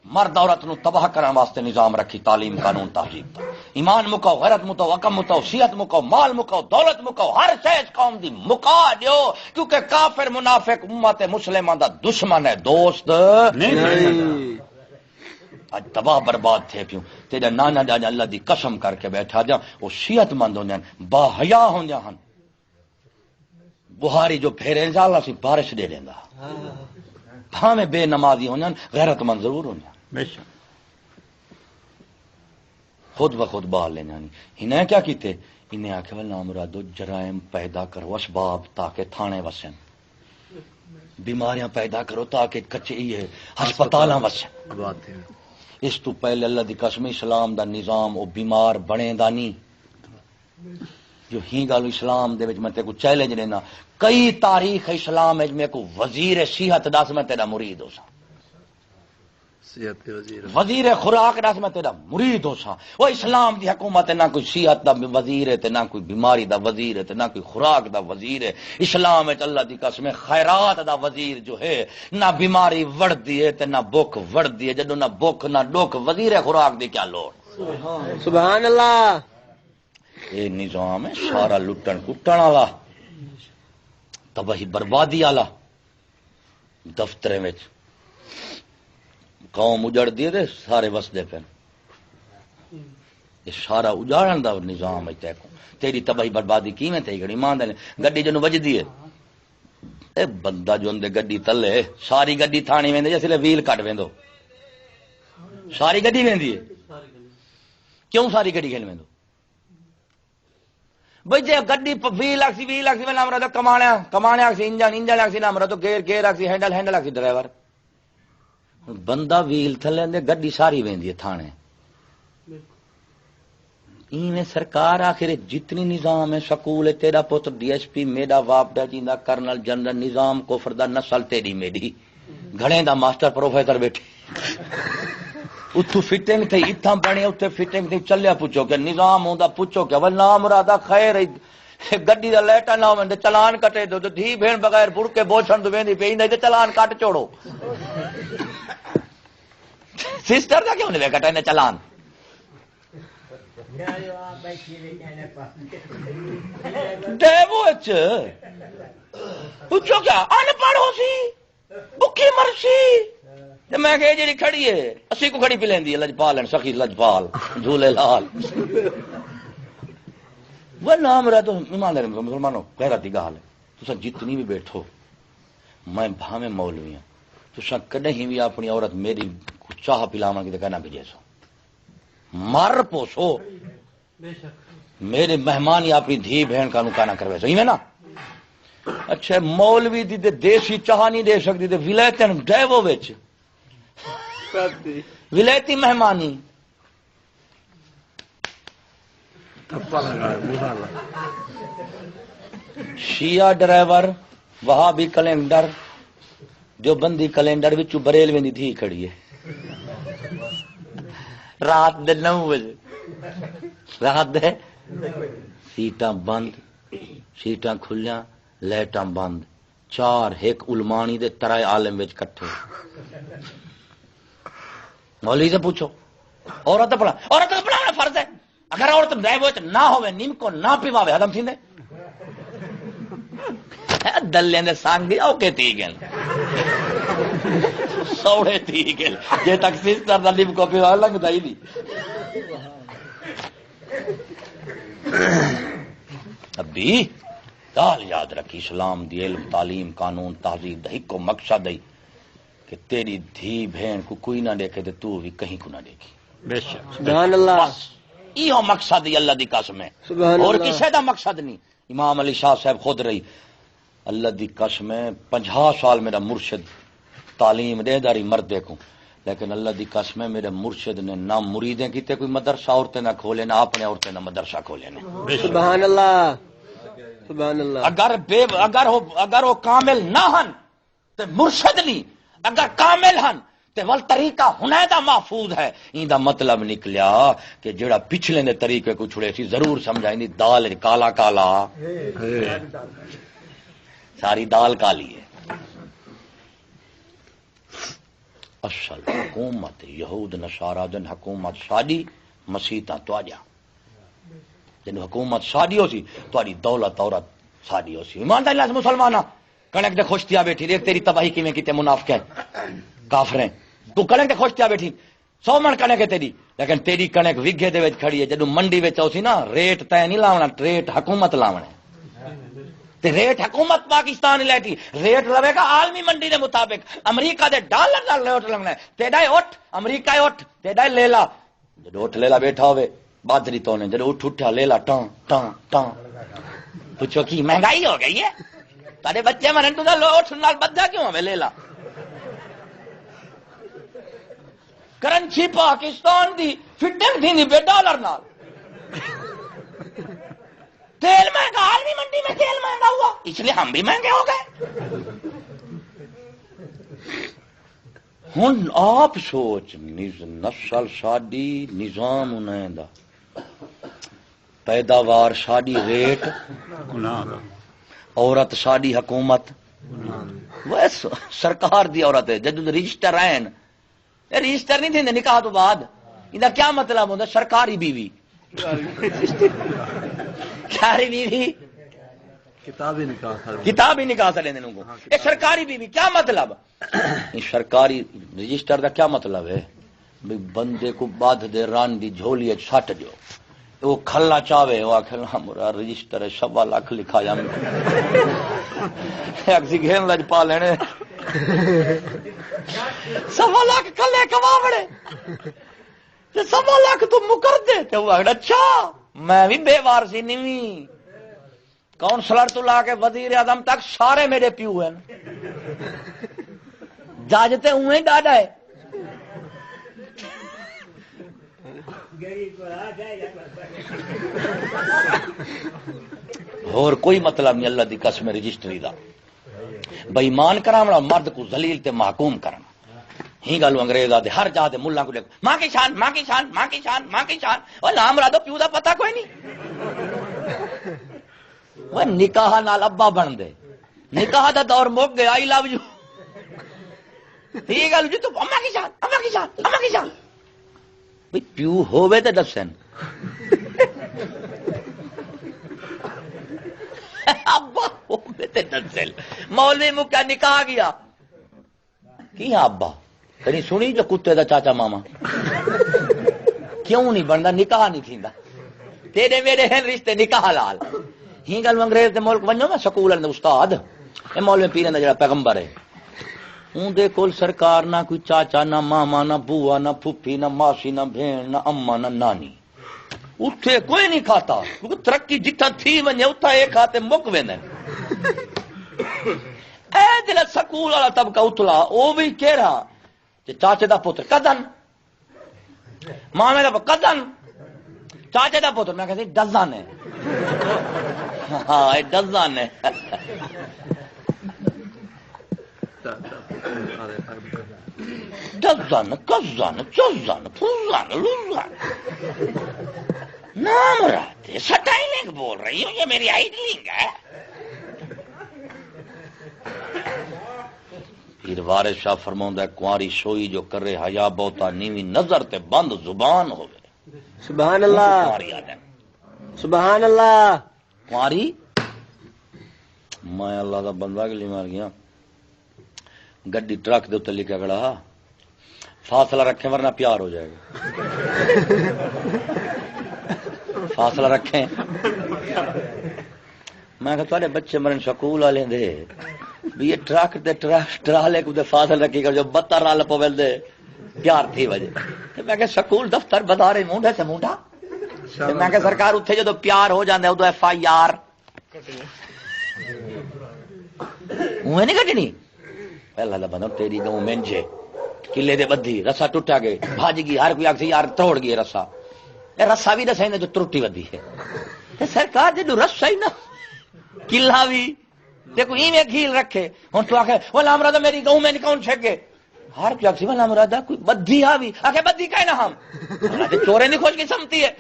مرد عورت نو تباہ کرنے واسطے نظام رکھی تعلیم قانون تہذیب دا ایمان مکاؤ غیرت مکاؤ عقل مکاؤ صحت مکاؤ مال مکاؤ دولت مکاؤ ہر شے قوم دی مکا دیو کیونکہ کافر منافق امت مسلمان دا دشمن ہے دوست نہیں اج تباہ برباد تھے پیوں تیرا نانا ڈاڈا اللہ دی قسم کر کے بیٹھا جا وہ صحت مند ہوندے ہیں با حیا ہوندے ہیں بہاری جو پھیرے اللہ سی بارش دے دیندا بھاویں بے نمازی ہوندے ہیں غیرت مند ضرور ہوندے ہیں خود بخود باہر لینا نہیں انہیں کیا کیتے انہیں آکھے واللہ مرادو جرائم پیدا کرو اسباب تاکہ تھانے وسن بیماریاں پیدا کرو تاکہ کچے یہ ہسپتالاں وسن اس تو پہلے اللہ دی قسم اسلام دا نظام او بیمار بنے دا نہیں جو ہی گالو اسلام دے وچ میں تے کو چیلنج دینا کئی تاریخ اسلام وچ میں کو وزیر صحت دس میں تیرا مرید ہو سا وزیر خوراک دس میں تیرا مرید ہو سا وہ اسلام دی حکومت نہ کوئی صحت دا وزیر ہے تے نہ کوئی بیماری دا وزیر ہے تے نہ کوئی خوراک دا وزیر ہے اسلام وچ اللہ دی قسم خیرات دا وزیر جو ہے نہ بیماری وڑدی ہے تے نہ بھوک وڑدی ہے جدوں نہ بھوک نہ ڈوک وزیر خوراک دی کیا لوڑ سبحان اللہ یہ نظام ہے سارا لٹن کٹن والا تباہی بربادی والا دفتر میں قوم اجڑ دیے دے سارے وسدے پہ یہ سارا اجاڑن دا نظام ہے تے تیری تباہی بربادی کیویں تھی گڑی مان دے گڈی جنوں وجدی ہے اے بندہ جو اندے گڈی تلے ساری گڈی تھانی ویندے جس لے ویل کٹ ویندو ساری گڈی ویندی ہے کیوں ساری گڈی کھل ویندو بھئی جے گڈی 20 لاکھ میں نام رہا کمانے آکسی انجن آکسی نام رہا تو گیئر آکسی ہینڈل آکسی ڈرائیور بندہ ویل تھلے اندے گڈی ساری ویندی ہے تھانے میں سرکار آخر جتنی نظام ہے سکول ہے تیرا پتر ڈی ایس پی میرا باپ دا جیندا کرنل جنرل نظام کفر دا نسل تیری میری گھڑے دا ماسٹر پروفیسر بیٹھے اتو فٹنگ تھی اتھا بنے اتنے فٹنگ تھی چلیا پوچھو کہ نظام ہوندا پوچھو کہ ول نام مرادا خیر گڈی دا لیٹا نہ ہوندے چلان کٹے دو تے دھی بھین بغیر بڑ کے بوچھن دو ویندی پئی نہیں تے چلان کٹ چھوڑو سسٹر دا کیوں نہیں کٹے نے چلان ڈیوچ پوچھو کیا ان پڑھ ہو سی بکھی مرسی میں کہ جی کھڑی ہے اسی کو کھڑی پی لیندی ہے لجپال سخی لجپال جھولے لال وہ نام رہا تو ایماندار مسلمانوں غیرت دی گال ہے تساں جتنی بھی بیٹھو میں بھاویں مولوی ہوں تساں کدیں بھی اپنی عورت میری چاہ پلاواں کی تے کہنا بھیجے سو مر پوسو میرے مہمان ہی اپنی دھی بہن کا نکاح نہ کروے سو ایویں نا اچھا مولوی دی تے دیسی چاہ نہیں دے سکتی تے ولایتن ڈیوو وچ ولایتی مہمانی شیعہ ڈرائیور وہابی کیلنڈر جو بندی کیلنڈر وچوں بریلوی دی تھی کھڑی ہے رات دے 9 بجے رات دے سیٹاں بند سیٹاں کھلیاں لائٹاں بند 4 ایک علمانی دے ترائے عالم وچ کٹھے مولوی سے پوچھو عورت پڑھانا فرض ہے اگر عورت ڈرائیور نہ ہوئے نیم کو نہ پیواوے ہدم تھیندے دلے نے سانگ دی اوکے تھی گل سوڑے تھی گل جے تک سسٹر دا نیم کو پیواوے لگدا ہی نہیں ابھی گال یاد رکھی اسلام دی علم تعلیم قانون تہذیب دا ایک مقصد ہے کہ تیری دھی بہن کو کوئی نہ دیکھے تے تو بھی کہیں کو نہ دیکھی بے شک سبحان اللہ یہ مقصد ہے اللہ دی قسم ہے اور کسی دا مقصد نہیں امام علی شاہ صاحب خود رہی اللہ دی قسم ہے 50 سال میرا مرشد تعلیم دے داری مرد دیکھوں لیکن اللہ دی قسم ہے میرے مرشد نے نہ مریدیں کیتے کوئی مدرسہ عورتیں نہ کھولے نہ اپنے عورتیں نہ مدرسہ کھولے نے سبحان اللہ سبحان اللہ اگر وہ کامل نہ ہن تے مرشد نہیں اگر کامل ہن تے ول طریقہ ہنیدہ محفوظ ہے ایندا مطلب نکلیا کہ جڑا پچھلے نے طریقے کو چھڑے سی ضرور سمجھائیں دال کالا کالا ساری دال کالی ہے اصل حکومت یہود نصارا جن حکومت ساڈی مسیتاں تواڈیاں جن حکومت ساڈی ہو سی تواڈی دولت عورت ساڈی ہو سی ایمانداری نال مسلماناں کنک دے خوش تیا بیٹھی دیکھ تیری تباہی کیویں کیتے منافق ہیں کافر ہیں تو کنک دے خوش تیا بیٹھی 100 من کنک ہے تیری لیکن تیری کنک وگھے دے وچ کھڑی ہے جدوں منڈی وچ آوسی نا ریٹ تے نہیں لاونا ریٹ حکومت لاونا تے ریٹ حکومت پاکستان لیٹی ریٹ لوے گا عالمی منڈی دے مطابق امریکہ دے ڈالر نال ریٹ لگنا ہے تیڈا اٹھ امریکہ اٹھ تیڈا لیلا جدوں اٹھ لیلا بیٹھا ہوے بادری تو نے جدوں اٹھا لیلا ٹاں ٹاں ٹاں پوچھو کی مہنگائی ہو گئی ہے تارے بچے مرن تو لوٹ نال بدھا کیوں ہوے لیلا کرنسی پاکستان دی فٹنگ تھی بے ڈالر نال تیل مہنگا عالمی منڈی میں تیل مہنگا ہوا اس لیے ہم بھی مہنگے ہو گئے ہن آپ سوچ نسل ساڈی نظام انہیں دا پیداوار ساڈی ریٹ عورت ساڈی حکومت بس سرکار دی عورت ہے جدوں رجسٹر ہیں رجسٹر نہیں تھے نکاح تو بعد انہاں کیا مطلب ہوندا سرکاری بیوی ساری بیوی کتاب ہی نکاح سڑے دے کو یہ سرکاری بیوی کیا مطلب سرکاری رجسٹر دا کیا مطلب ہے بندے کو بدھ دے ران دی جھولی چھٹ جو وہ کھلا چاہے وہ آخر مرا رجسٹر 1.25 لاکھ لکھا جا گھن لج پا لینے 1.25 لاکھ کھلے کما بڑے 1.25 لاکھ تو مکر دے تو وہ اچھا میں بھی بے وارسی نہیں کونسلر تو لا کے وزیر اعظم تک سارے میرے پیو ہیں جاجتے ہوئے ڈاڈا ہے اور کوئی مطلب نہیں اللہ دی قسم رجسٹری دا بےمان کراونا مرد کو ذلیل تے محکوم کرنا ہی گل انگریز آدھے ہر جا دے ملا کو دیکھ ماں کی شان ماں کی شان ماں کی شان ماں کی شان اور نام را دو پیو دا پتہ کوئی نہیں وہ نکاح نال ابا بن دے نکاح دا دور مک گیا آئی لو یو یہ گل جی تو اما کی شان اما کی شان اما کی شان بھئی پیو ہووے تے دسن ابا ہووے تے دسن مولوی مکیا نکاح گیا کی ابا کہیں سنی جو کتے دا چاچا ماما کیوں نہیں بنتا نکاح نہیں تھیندا تیرے میرے ہیں رشتے نکاح لال ہی گل انگریز دے ملک ونجو نا سکول دے استاد اے مولوی پیرن دا جڑا پیغمبر ہے اون دے کول سرکار نہ کوئی چاچا نہ ماما نہ بوا نہ پھپھی نہ ماسی نہ بہن نہ اما نہ نانی اتھے کوئی نہیں کھاتا کیونکہ ترقی جتھا تھی ونجے اتھا اے کھاتے مک ویندن اے جڑا سکول والا طبقہ اتلا او بھی کیڑا چاچے دا پتر کدن مامے دا کدن چاچے دا پتر میں کہتے ڈزن ہے ہاں یہ ڈزن ہے ڈزن کزن چزن پھزن لزن نام رہتے سٹائلنگ بول رہی ہوں یہ میری آئیڈلنگ ہے پیر وارث شاہ فرماؤں ہے کنواری سوئی جو کرے حیا بہتا نیوی نظر تے بند زبان ہوئے سبحان اللہ سبحان اللہ کنواری میں اللہ دا بندہ کے لیے مار گیا گڈی ٹرک دے اتنے لکھا کھڑا فاصلہ رکھیں ورنہ پیار ہو جائے گا فاصلہ رکھیں میں کہا تھوڑے بچے مرن سکول والے دے بھی یہ ٹرک دے ٹرالے کو دے فاصل رکھی کر جو 72 رال پویل دے پیار تھی وجہ میں کہ سکول دفتر بازارے مونڈے سے مونڈا میں کہ سرکار اتھے جو پیار ہو جاندے ادو ایف آئی آر اوے نہیں کٹنی پہلا دا بندہ تیری گاؤں منجے قلعے دے بدھی رسا ٹوٹا گئے بھاج گئی ہر کوئی آکھ یار توڑ گئی رسا اے رسا بھی دسائیں جو ٹوٹی ودی ہے سرکار جدو رسا ہی نا قلعہ بھی دیکھو ایویں کھیل رکھے ہوں تو آخر وہ لامرادہ میری گاؤں میں کون چھکے ہر کوئی آخسی وہ لامرادہ کوئی بدھی آ بھی آخر بدھی کہے نا ہم چورے نہیں خوش کی سمتی ہے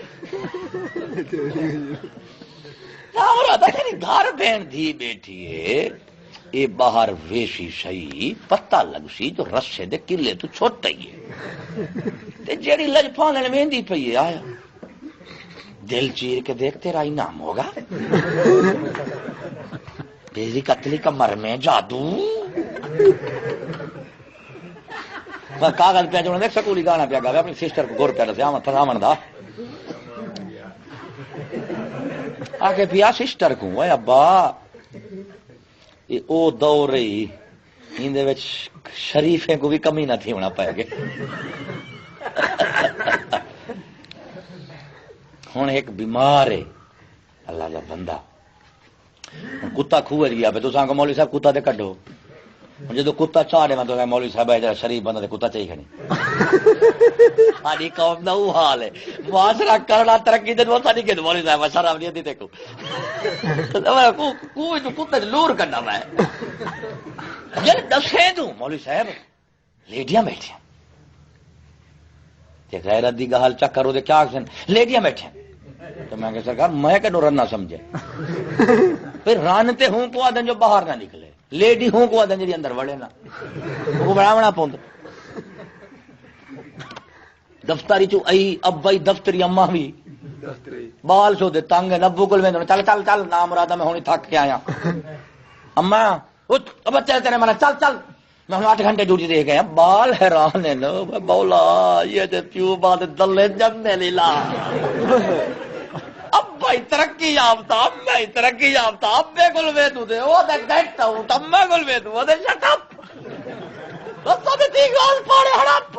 لامرادہ تیری گھر بہن تھی بیٹھی ہے اے باہر ویسی سہی پتہ لگ سی جو رسے دے قلعے تو چھوٹا ہی ہے تے جیڑی لجپالن ویندی پئی ہے آیا دل چیر کے دیکھ تیرا انعام ہوگا تیری قتلی کمر میں جادو میں کاغذ پہ جو دیکھ سکولی گانا پیا گا اپنی سسٹر کو گور پہ دسیا فساون دا آگے پیا سسٹر کو اے ابا یہ او دور رہی اندے وچ شریفیں کو بھی کمی نہ تھی ہونا پائے گے ہوں ایک بیمار ہے اللہ کا بندہ کتا کھوے گیا پہ تو کو مولوی صاحب کتا دے کڈو جدو کتا چاڑے میں تو مولوی صاحب ہے شریف بندہ کتا چاہیے کھڑی ساری قوم کا وہ حال ہے معاشرہ کرنا ترقی دے ساری کہ مولوی صاحب شرم نہیں آتی دیکھو کتے لور کرنا میں دسے تو مولوی صاحب لیڈیاں بیٹھے غیرت دی گال چکر وہ کیا لیڈیاں بیٹھے تو میں کہ سرکار میں کہوں رن نہ سمجھے پھر رن تے ہوں کو آدن جو باہر نہ نکلے لیڈی ہوں کو آدن جی اندر وڑے نا وہ بڑھاونا پوند دفتری چو ای ابائی دفتری اما بھی بال سو دے تنگ نبو کل میں چل چل چل نام مرادہ میں ہونی تھک کے آیا اما بچے تیرے مانا چل چل میں 8 گھنٹے ڈیوٹی دے گیا بال حیران ہے نا بولا یہ جو پیو بات دلے جمنے لیلا اب بھائی ترقی یافتہ اب میں ترقی یافتہ اب بے گل میں تو دے وہ دے گھٹا ہوں تب میں گل میں تو وہ دے شٹ اپ رسا دے تھی گال پاڑے ہڑپ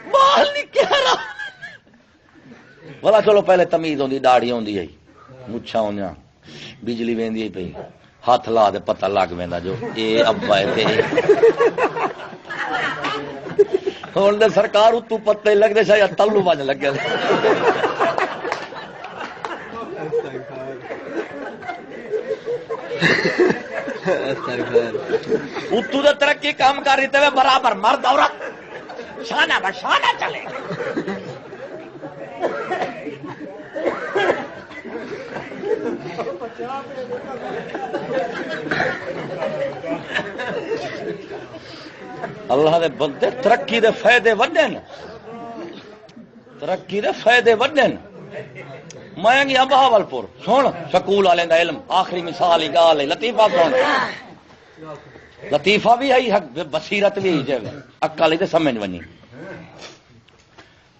بال نہیں کہہ رہا بولا چلو پہلے تمیز ہوندی داڑھی ہوندی ہے مچھا ہوندیاں بجلی ویندی پئی ہاتھ لا دے پتہ لگ ویندا جو اے ابا تے ہوں تو سرکار اتو پتے لگتے شاید تلو بج لگے اتو تو ترقی کام کر رہی تھے برابر مرد عورت شانہ بشانہ چلے اللہ دے بندے ترقی دے فائدے وڈن ترقی دے فائدے وڈن میں گیا بہاول پور سن سکول والے دا علم آخری مثال ہی گال ہے لطیفہ سن لطیفہ بھی ہے بصیرت بھی ہے عقل ہی تے سمجھ ونی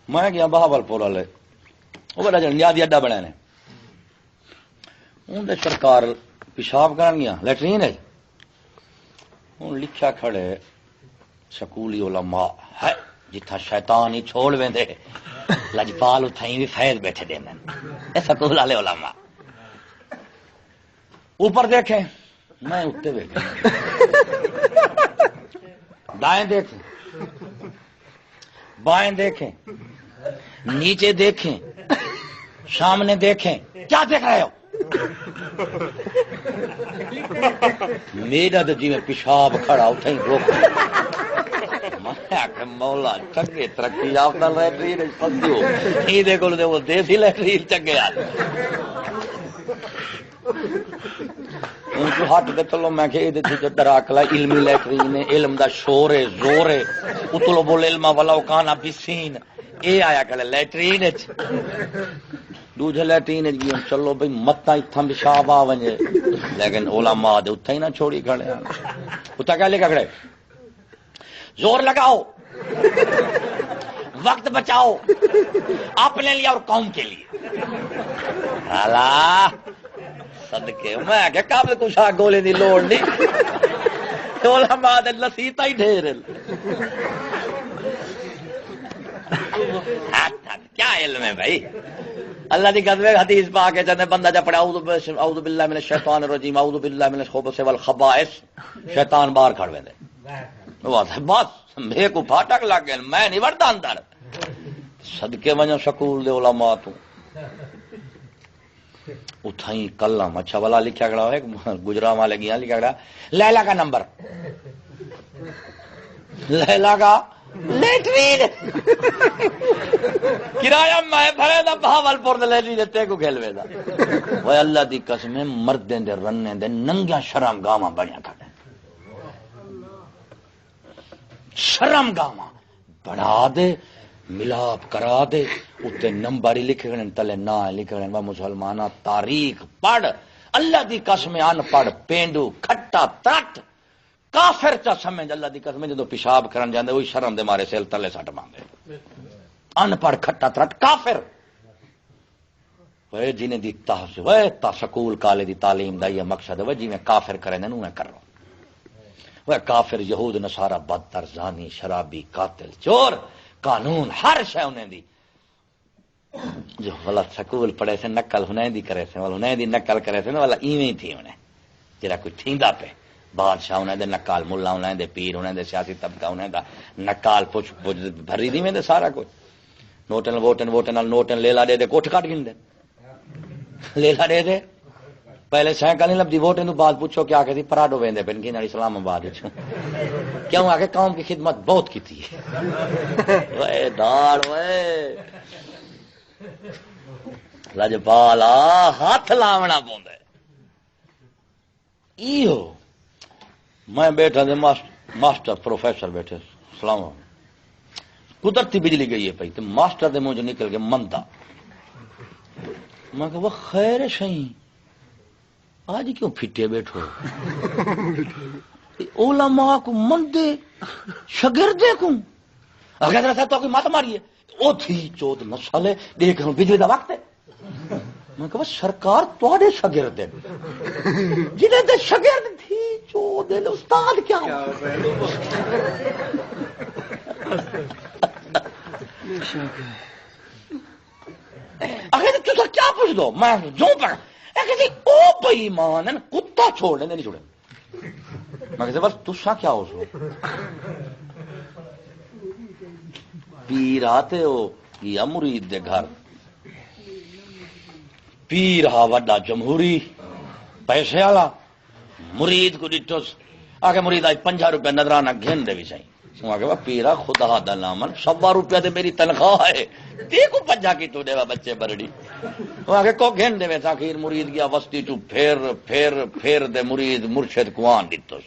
میں گیا بہاول پور والے وہ بڑا جنیادی اڈا بنا نے ان دے سرکار پیشاب کرن گیا لیٹرین ہے ہن لکھیا کھڑے سکولی علماء ہے جتھا شیطان ہی چھوڑ ویندے لجپال اتھائیں بھی فیض بیٹھے دے میں اے سکول والے علماء اوپر دیکھیں میں اٹھتے بیٹھے دائیں دیکھیں بائیں دیکھیں نیچے دیکھیں سامنے دیکھیں کیا دیکھ رہے ہو میرا تو جی میں پیشاب کھڑا اتھا ہی روک مولا چنگے ترقی یافتہ لیٹرین پسیو نہیں دیکھو دے وہ دیسی لیٹرین چنگے آ ان کو ہاتھ دے چلو میں کہ یہ ڈراکلا علمی لیٹرین ہے علم دا شور ہے زور ہے اتلو بول علم والا کانا بسین اے آیا کہلے لیٹرین دوجہ لیٹرین چلو بھئی متا اتھا پیشاب آ ونجے لیکن علماء دے اتھا ہی نہ چھوڑی کھڑے اتھا کیا لکھا کھڑے زور لگاؤ وقت بچاؤ اپنے لیے اور قوم کے لیے اللہ صدقے میں کہ قابل کچھ گولے دی لوڑ نہیں علماء دے لسیتا ہی ڈھیر کیا علم ہے بھائی اللہ دی قدر حدیث پا کے چندے بندہ جب پڑھا اعوذ باللہ من الشیطان الرجیم اعوذ باللہ من الخبث والخبائث شیطان باہر کھڑ ویندے بس میرے کو پھاٹک لگ گئے میں نہیں وڑتا اندر صدقے وجہ سکول دے علماء تو اتھائی کلم اچھا والا لکھا گڑا ہے گجرا والے گیا لکھا گڑا لیلا کا نمبر لیلا کا لیٹرین کرایہ میں بھرے دا بہاول پور دے لیٹرین تے کو کھیلوے دا وہ اللہ دی قسم مردیں دے رننے دے ننگیاں شرم گاواں بنیا کھڑے شرم گاواں بنا دے ملاپ کرا دے اتنے نمبر ہی لکھے گئے تلے نہ لکھے گئے وہ مسلمانہ تاریخ پڑھ اللہ دی قسم ان پڑھ پینڈو کھٹا ترٹ کافر چا سمجھ اللہ دی قسم جدو پیشاب کرن جاندے وہی شرم دے مارے سیل تلے سٹ ماندے ان پڑھ کھٹا ترٹ کافر وہ جنہیں دی تحصیل وہ تا سکول کالے دی تعلیم دا یہ مقصد ہے وہ جی میں کافر کریں دے نویں کر رہا وہ کافر یہود نصارہ بدتر زانی شرابی قاتل چور قانون ہر شے انہیں دی جو والا سکول پڑھے سے نقل انہیں دی کرے سے والا انہیں دی نقل کرے سے والا ایویں تھی انہیں جرا کوئی تھیندا پہ بادشاہ انہیں دے نقال ملا انہیں دے پیر انہیں دے سیاسی طبقہ انہیں دا نقال پوچھ بھری دی میں دے سارا کچھ نوٹن ووٹن نوٹن لیلا دے دے کوٹھ کٹ گن دے لیلا دے دے پہلے سائیکل نہیں لبدی ووٹیں تو بعد پوچھو کیا کہتی پراڈو ویندے پن کی نڑی اسلام آباد کیوں آ کے قوم کی خدمت بہت کی تھی وے داڑ وے لجپالا ہاتھ لاونا پوندا ایو میں بیٹھا دے ماسٹر پروفیسر بیٹھے سلام قدرتی بجلی گئی ہے پئی تے ماسٹر دے منہ نکل کے مندا میں کہ وہ خیر شہیں آج کیوں پھٹے بیٹھو علماء کو مندے شگردے کو اگر ایسا تو کوئی مات ماری ہے او تھی چود مسئلے دیکھ رہا ہوں بجلی دا وقت ہے میں کہا سرکار تواڈے شگرد ہیں جنہیں دے شگرد تھی چود استاد کیا اگر تو کیا پوچھ دو میں جو پڑھ او بئی ایمان کتا چھوڑ نہیں چھوڑے میں کہتے بس تسا کیا ہو سو پیر آتے ہو یا مرید دے گھر پیر ہا وڈا جمہوری پیسے والا مرید کو ڈٹو آگے مرید آج 50 روپے نظرانہ گھن دے بھی چاہیے آگے پیرا خدا دا نامن 100 روپیہ دے میری تنخواہ ہے تے کو 50 کی تو دے بچے برڑی آگے کو گھن دے میں آخر مرید گیا وسطی تو پھیر دے مرید مرشد کوان ڈٹو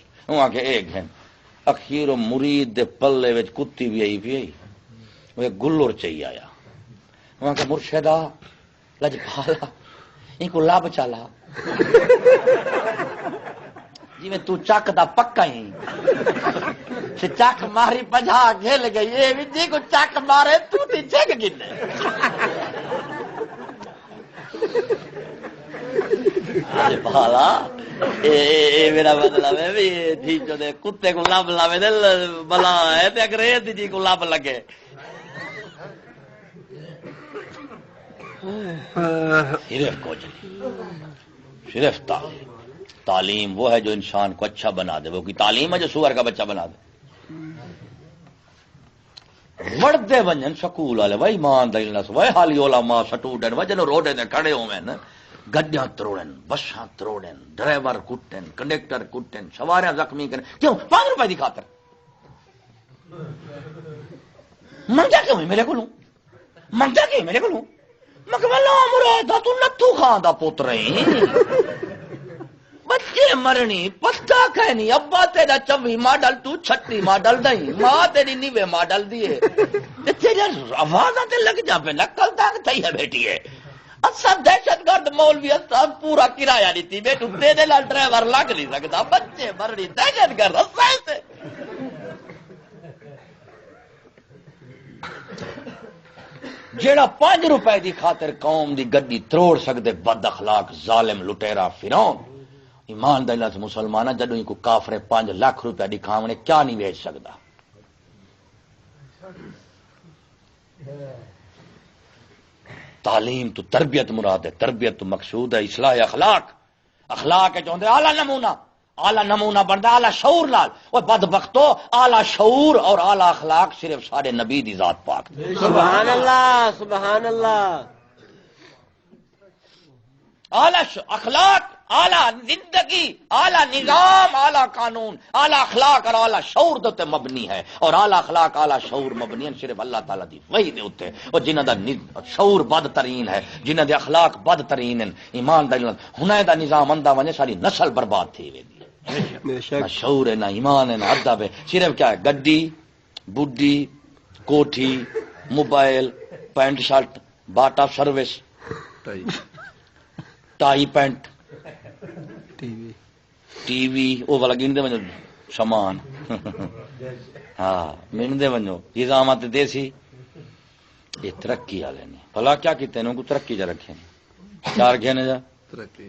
آگے ایک گھن اخیر مرید دے پلے وچ کتی بھی آئی پی آئی وہ گلر چاہیے آیا وہاں کہ مرشدہ لجپالا ان کو لاب چالا جی میں تو چک دا پکا ہی چک ماری 50 گھل گئی یہ بھی جی کو چک مارے تو تی چک گنے لجپالا اے میرا مطلب ہے بھی جی جو دے کتے کو لاب لاوے دل بلا ہے تے انگریز جی کو لاب لگے صرف کچھ نہیں صرف تعلیم وہ ہے جو انسان کو اچھا بنا دے وہ کی تعلیم ہے جو سور کا بچہ بنا دے وڑتے ونجن سکول والے بھائی مان دلنس وہ حالی علماء سٹوڈنٹ وجن روڈے تے کھڑے ہوئے نا گڈیاں تروڑن بساں تروڑن ڈرائیور کٹن کنڈکٹر کٹن سواریاں زخمی کرن کیوں 5 روپے دی خاطر منگا کیوں میرے کو منگا کیوں میرے کو مکملا مراد تو نتھو خان دا پوتر ہے بچے مرنی پتا کہنی ابا تیرا 24 ماڈل تو 36 ماڈل نہیں ماں تیری 90 ماڈل دی ہے تیرے آوازاں تے لگ جا پہ نقل تک تھی ہے بیٹی ہے اصل دہشت گرد مولوی اصل پورا کرایہ دیتی بیٹو تیرے لال ڈرائیور لگ نہیں سکتا بچے مرنی دہشت گرد اصل سے جیڑا 5 روپے دی خاطر قوم دی گڈی تروڑ سکدے بد اخلاق ظالم لٹیرا فرعون ایمان دے اللہ مسلمانہ جدوں کو کافر 5 لاکھ روپے دکھاونے کیا نہیں بیچ سکدا تعلیم تو تربیت مراد ہے تربیت تو مقصود ہے اصلاح اخلاق اخلاق ہے چاہندے اعلی نمونہ بندا اعلی شعور نال اور بدبختو اعلی شعور اور اعلی اخلاق صرف سارے نبی دی ذات پاک سبحان اللہ سبحان اللہ اعلی اخلاق اعلی زندگی اعلی نظام اعلی قانون اعلی اخلاق اور اعلی شعور تے مبنی ہے اور اعلی اخلاق اعلی شعور مبنی ہے صرف اللہ تعالی دی وحی دے اوتے اور جنہاں دا شعور بدترین ہے جنہاں دے اخلاق بدترین ہیں ایمان دا ہنے دا نظام اندا ونجے ساری نسل برباد تھی ویندی نہ شعور ہے نہ ایمان ہے نہ ادب ہے صرف کیا ہے گڈی بڈی کوٹھی mobile pant shirt Bata service tie pant T V وہ والا گنتے ونجو سامان ہاں مندے ونجو نظامات دیسی یہ ترقی والے نے بھلا کیا کیتے ہیں ان کو ترقی جا رکھے ہیں 4 گھنے جا ترقی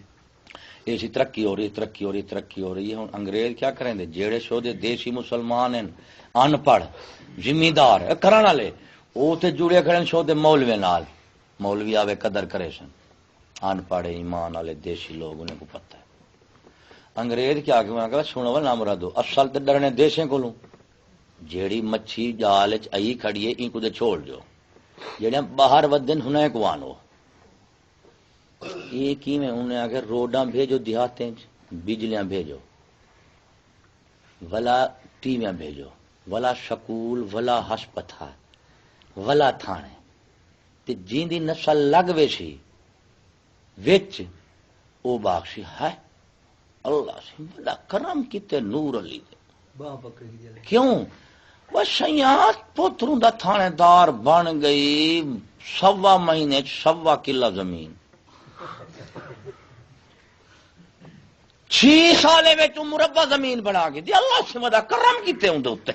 ایسی ترقی ہو رہی ہے ہوں انگریز کیا کریں دے جیڑے شو دے دیسی مسلمان ہیں ان پڑھ ذمہ کرن والے وہ تے جڑے کھڑے شو دے مولوی نال مولوی آوے قدر کرے سن ان پڑھ ایمان والے دیسی لوگ انہیں کو پتہ ہے انگریز کیا کہ میں کہا سنو نہ مرادو اصل تے ڈرنے دیسیں کولوں جیڑی مچھی جال وچ آئی کھڑی ہے ان کو تے چھوڑ جو جڑے باہر ودن ہنے کو آنو یہ کی میں انہیں آگے روڈاں بھیجو دیہاتیں بجلیاں بھیجو ولا ٹیویاں بھیجو ولا سکول ولا ہسپتال ولا تھانے تے جیندی نسل لگ ویسی وچ او باخشی ہے اللہ سے بڑا کرم کیتے نور علی دے کیوں وہ سیاست پوتروں دا تھانے دار بن گئی 1.25 مہینے 1.25 کلہ زمین 6 سالے میں تو مربع زمین بنا کے دی اللہ سے بڑا کرم کیتے ہوں دوتے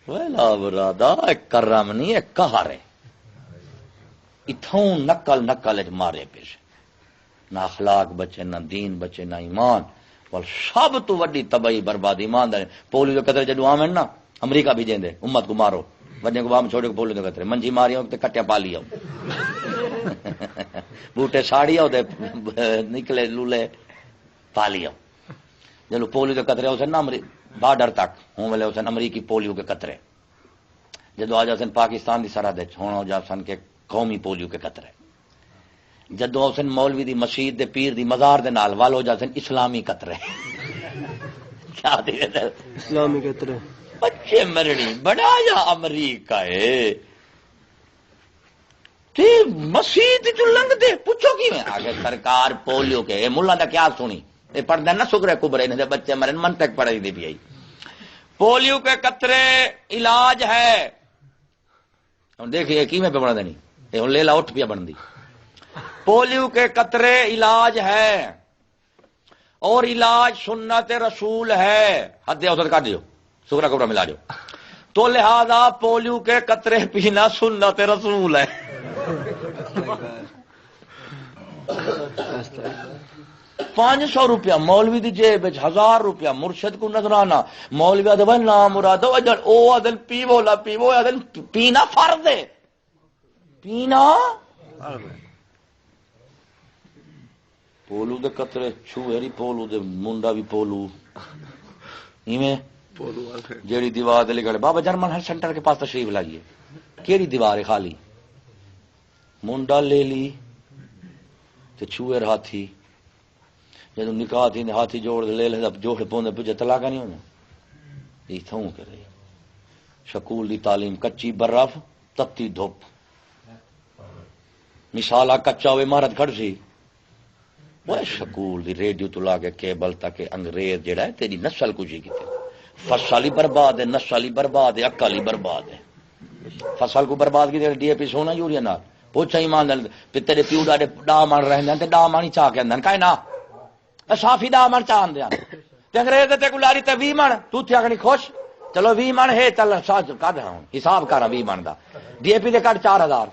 ویلا برادا ایک کرم نہیں ایک قہر ہے اتھوں نقل مارے پیش نہ اخلاق بچے نہ دین بچے نہ ایمان اور سب تو وڈی تباہی بربادی ایمان دے پولیو کے قطرے جدو آمن نا امریکہ بھی جیندے امت کو مارو وجے کو بام چھوڑے کو پولیو کے قطرے منجی ماری ہو تے کٹیا پا لیو بوٹے ساڑی ہو دے نکلے لولے پا لیو جلو پولیو کے قطرے اسے نا بارڈر تک ہوں والے اسے امریکی پولیو کے قطرے جدو آ جا سن پاکستان کی سرحد ہونا ہو جا سن کے قومی پولیو کے قطرے، جدو آ سن مولوی دی مسجد دے پیر دی مزار دے نال وال ہو جا سن اسلامی قطرے کیا دے اسلامی قطرے بچے مرنی بڑا یا امریکہ ہے تے مسجد جو لنگ دے پوچھو کی میں آگے سرکار پولیو کے ملا دا کیا سنی یہ پڑھ دے نا سکرے کبرے نے بچے مرن من تک پڑھائی دی بھی آئی پولیو کے قطرے علاج ہے دیکھیے کی میں پہ بڑھا دینی یہ لے لا اٹھ پیا بن دی پولیو کے قطرے علاج ہے اور علاج سنت رسول ہے حد اوسط کاٹ دیو سکرا کبرا ملا دیو تو لہذا پولیو کے قطرے پینا سنت رسول ہے 500 روپیہ مولوی دی جیب 1000 روپیہ مرشد کو نظرانہ مولوی آدھے بھائی نام مراد او آدھن پیو لا پیو آدھن پینا فرض ہے پینا پولو دے قطرے چھوہری پولو دے منڈا بھی پولو ایویں جیڑی دیوار دے لکھے بابا جرمن ہیلتھ سینٹر کے پاس تشریف لائیے کیڑی دیوار ہے خالی منڈا لے لی تے چھوہر ہاتھی جدو نکاح تھی ہاتھی جوڑ لے لے جوڑ پوندے پجے طلاق نہیں ہونا یہ تھوں کرے شکول دی تعلیم کچی برف تتی دھوپ مثال کچا ہوئے عمارت کھڑ سی وہ شکول دی ریڈیو تو لا کے کیبل تک انگریز جڑا ہے تیری نسل کچھ ہی کیتے فصل ہی برباد ہے نسل ہی برباد ہے عقل ہی برباد ہے فصل کو برباد کی ڈی اے پی سونا یوریا نال پوچھا ایمان تیرے پیو ڈاڈے ڈا من رہندے تے ڈا مانی چا کے اندن کائے نا صافی ڈا من چاہن دے تے انگریز تے گلاری تے 20 من تو تھی اگنی خوش چلو 20 من ہے چل ساج کڈ ہوں حساب کر 20 من دا ڈی اے پی دے کڈ 4000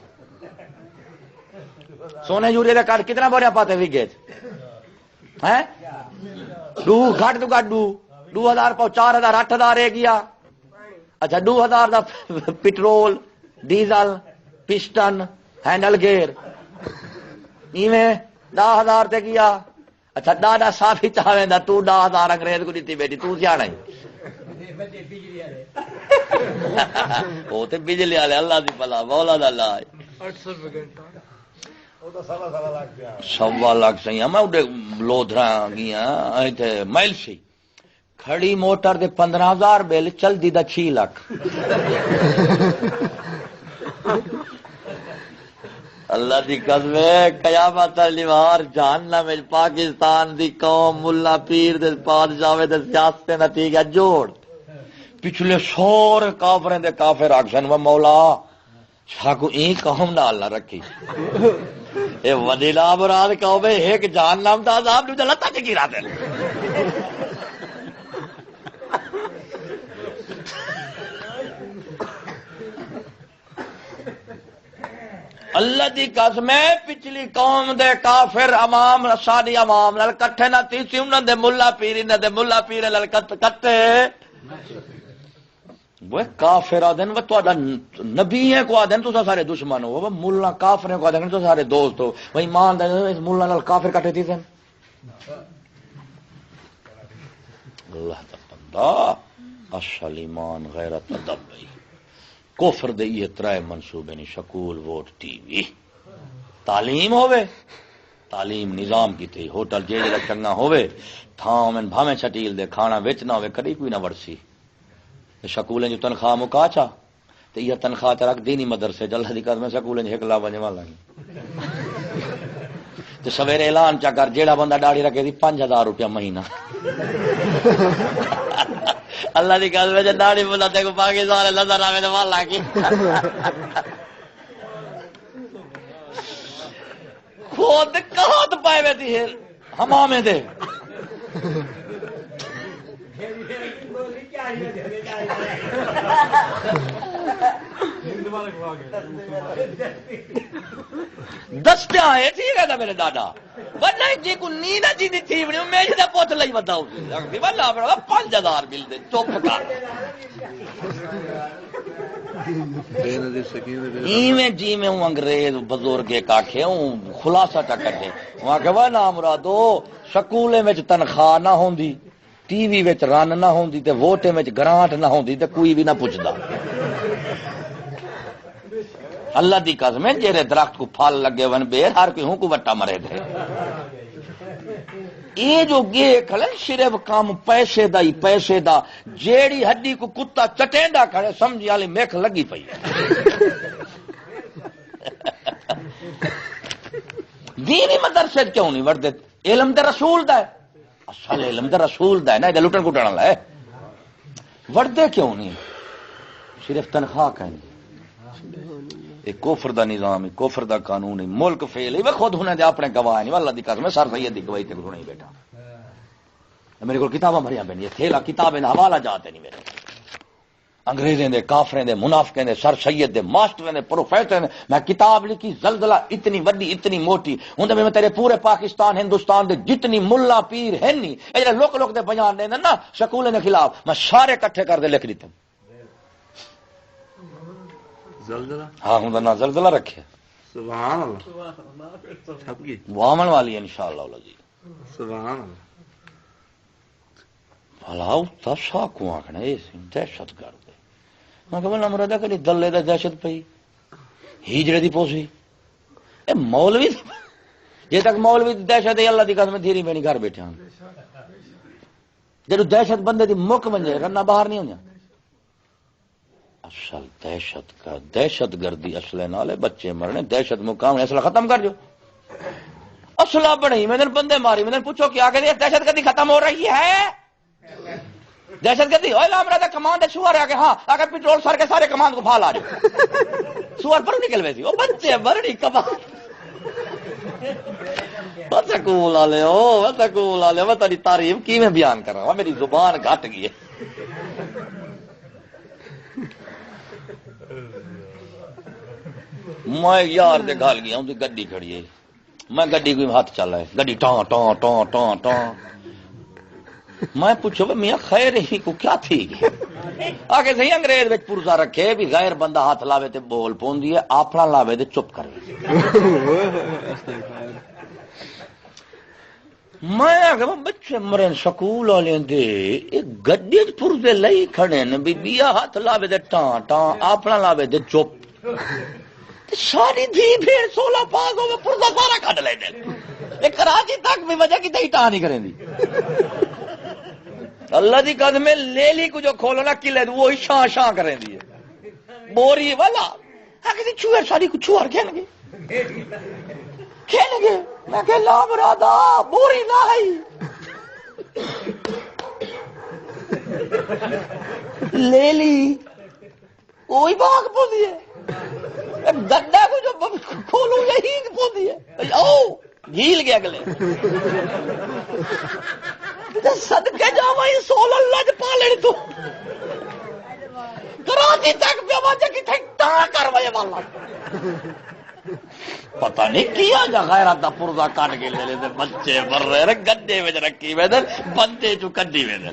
سونے یوریا دے کڈ کتنا بوریا پاتے ویگے ہیں دو گھٹ تو گھٹ 2000 پاؤ 4000 8000 ہے گیا اچھا 2000 دا petrol diesel piston handle gear ایویں 10000 تے گیا اچھا ڈاڈا صافی چاہے دا تو 10000 انگریز کو دیتی بیٹی تو سیاح نہیں وہ تے بجلی والے اللہ دی بلا مولا دا اللہ 800 روپے گھنٹہ سوا لاکھ سی میں اڈے لودھرا گیا تے مائل سی کھڑی موٹر دے 15000 بل چل دی دا 6 لاکھ اللہ دی قسم قیامت لیوار جہنم وچ پاکستان دی قوم ملا پیر دے بادشاہ دے سیاست نتیجہ جوڑ پچھلے سور کافریں دے کافر آکشن و مولا چھاکو این قوم نال نہ رکھی اے ودیلا مراد قوم ایک جہنم دا عذاب نو لتا چ گرا دے اللہ دی قسم ہے پچھلی قوم دے کافر عوام ساری عوام نال کٹھے نہ تھی انہاں دے ملا پیر انہاں دے ملا پیر نال کٹے وہ کافر آدن وہ تہاڈا نبی ہے کو آدن تو سارے دشمن ہو وہ ملا کافر کو آدن تو سارے دوست ہو وہ ایمان دے اس ملا نال کافر کٹے تھی سن اللہ دا بندہ اصل ایمان غیرت ادب کفر دے یہ ترائے منصوبے نہیں شکول ووٹ ٹی وی تعلیم ہوئے تعلیم نظام کی تھی ہوٹل جے جڑا چنگا ہوئے تھاں میں بھاویں چھٹیل دے کھانا وچ نہ ہوئے کدی کوئی نہ ورسی شکولیں جو تنخواہ مکا چا تو یہ تنخواہ چ رکھ دینی مدرسے جلد دی قدم سکولیں ایک لا بننے والا تو سویرے اعلان چا کر جیڑا بندہ داڑھی رکھے دی 5000 روپیہ مہینہ اللہ دی گل میں داڑھی بندہ تے کو پاکستان نظر آوے تے والا کی خود کہات پائے وے دی حمامے دے دستا ہے ٹھیک ہے میرے دادا ورنہ جی کو نیند جی دی تھی بنی میں جے پوت لئی ودا ہو گئی والا بڑا 5000 مل دے چپ کر ایویں جی میں ہوں انگریز بزرگ کا کہ ہوں خلاصہ ٹا کڈے وہاں کہ وا نا مرادو سکولے وچ تنخواہ نہ ہوندی ٹی وی وچ رن نہ ہوندی تے ووٹے وچ گرانٹ نہ ہوندی تے کوئی بھی نہ پوچھدا اللہ دی قسم ہے جیرے درخت کو پھل لگے ون بیر ہر کوئی ہوں کو وٹا مرے دے یہ جو گے کھڑے صرف کام پیسے دا ہی پیسے دا جیڑی ہڈی کو کتا چٹیندا کھڑے سمجھی والی میکھ لگی پئی دینی مدرسے کیوں نہیں وردے علم دے رسول دا ہے اصل علم دے رسول دا ہے نا یہ لٹن کٹن والا ہے وردے کیوں نہیں صرف تنخواہ کہیں ایک کوفر دا نظام ہے کوفر دا قانون ہے ملک فیل ہے وہ خود ہونے دے اپنے گواہ نہیں اللہ دی قسم سر سید دی گواہی تے سنے بیٹھا میرے کو کتاباں بھریاں پہ تھیلا کتابیں حوالہ جاتے نہیں میرے انگریزیں دے کافریں دے منافقیں دے سر سید دے ماسٹریں دے پروفیسر دے میں کتاب لکھی زلزلہ اتنی وڈی اتنی موٹی ہوں میں تیرے پورے پاکستان ہندوستان دے جتنی ملا پیر ہیں نہیں اے جڑے لوک لوک دے بیان دے نا سکولیں دے خلاف میں سارے کٹھے کر دے لکھ دیتا زلزلہ ہاں ہوں نا زلزلہ رکھے سبحان اللہ چھپ گئی وہ عمل والی ہے انشاءاللہ جی سبحان اللہ بھلا تسا کو آخنا دہشت گرد میں کہ بنا مرادہ کلی دلے دا دہشت پئی ہجرے دی پوسی اے مولوی جے تک مولوی دی دہشت ہے اللہ دی قسم دھیری میں نہیں گھر بیٹھے ہوں جدو دہشت بندے دی مک بن جائے کرنا باہر نہیں ہوں اصل دہشت کا دہشت گردی اسلحے نالے بچے مرنے دہشت مقام اسلحہ ختم کر جو اسلحہ بڑی میں نے بندے ماری میں نے پوچھو کیا کہ دہشت گردی ختم ہو رہی ہے دہشت گردی مرادہ کمان دے سوار آگے ہاں اگر پیٹرول سر کے سارے کمان کو پھال آ جائے سوار پر نکل ویسی وہ بچے بڑی کمان سکول والے ہو سکول والے میں تیری تعریف کی میں بیان کر رہا ہوں میری زبان گھٹ گئی ہے میں یار دے گھال گیا ہوں گڈی کھڑی ہے میں گڈی کوئی ہاتھ چل رہا ہے گڈی ٹان ٹان ٹان ٹان ٹان میں پوچھو میاں خیر ہی کو کیا تھی آگے صحیح انگریز وچ پرزا رکھے بھی غیر بندہ ہاتھ لاوے تے بول پوندی ہے اپنا لاوے تے چپ کرے میں آگے بچے مرن سکول والے دے ایک گڈی وچ پرزے لئی کھڑے نے بی بیا ہاتھ لاوے تے ٹان ٹان اپنا لاوے تے چپ ساری دھی بھیڑ 16 پاس ہوے پرزا سارا کڈ لے دے کراچی تک بھی وجہ کی تے ٹان نہیں کریں دی اللہ دی قدم میں لیلی کو جو کھولو نا قلعے وہی شاں شاں کریں دی بوری والا آگے چوہر ساری کو چوہر کھیل گے میں کہ لا مرادا بوری نہ آئی لیلی وہی باغ پوندی ہے گڈا کو جو کھولو یہی پوندی ہے او گھیل گیا اگلے صدقے جاواں سول اللہ دے پالے تو کراچی تک پہ وجہ کی تھے تا کر وے والا پتہ نہیں کیا جا غیرت دا پرزا کٹ کے لے دے بچے مر رہے گڈے وچ رکھی وے دے بندے چ کڈی وے دے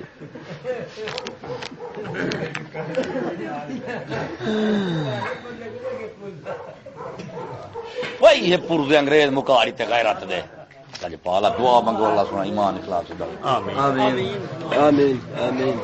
وہی یہ پرزے انگریز مکاری تے غیرت دے پالا دعا منگو اللہ سنا ایمان اخلاص سے آمین آمین آمین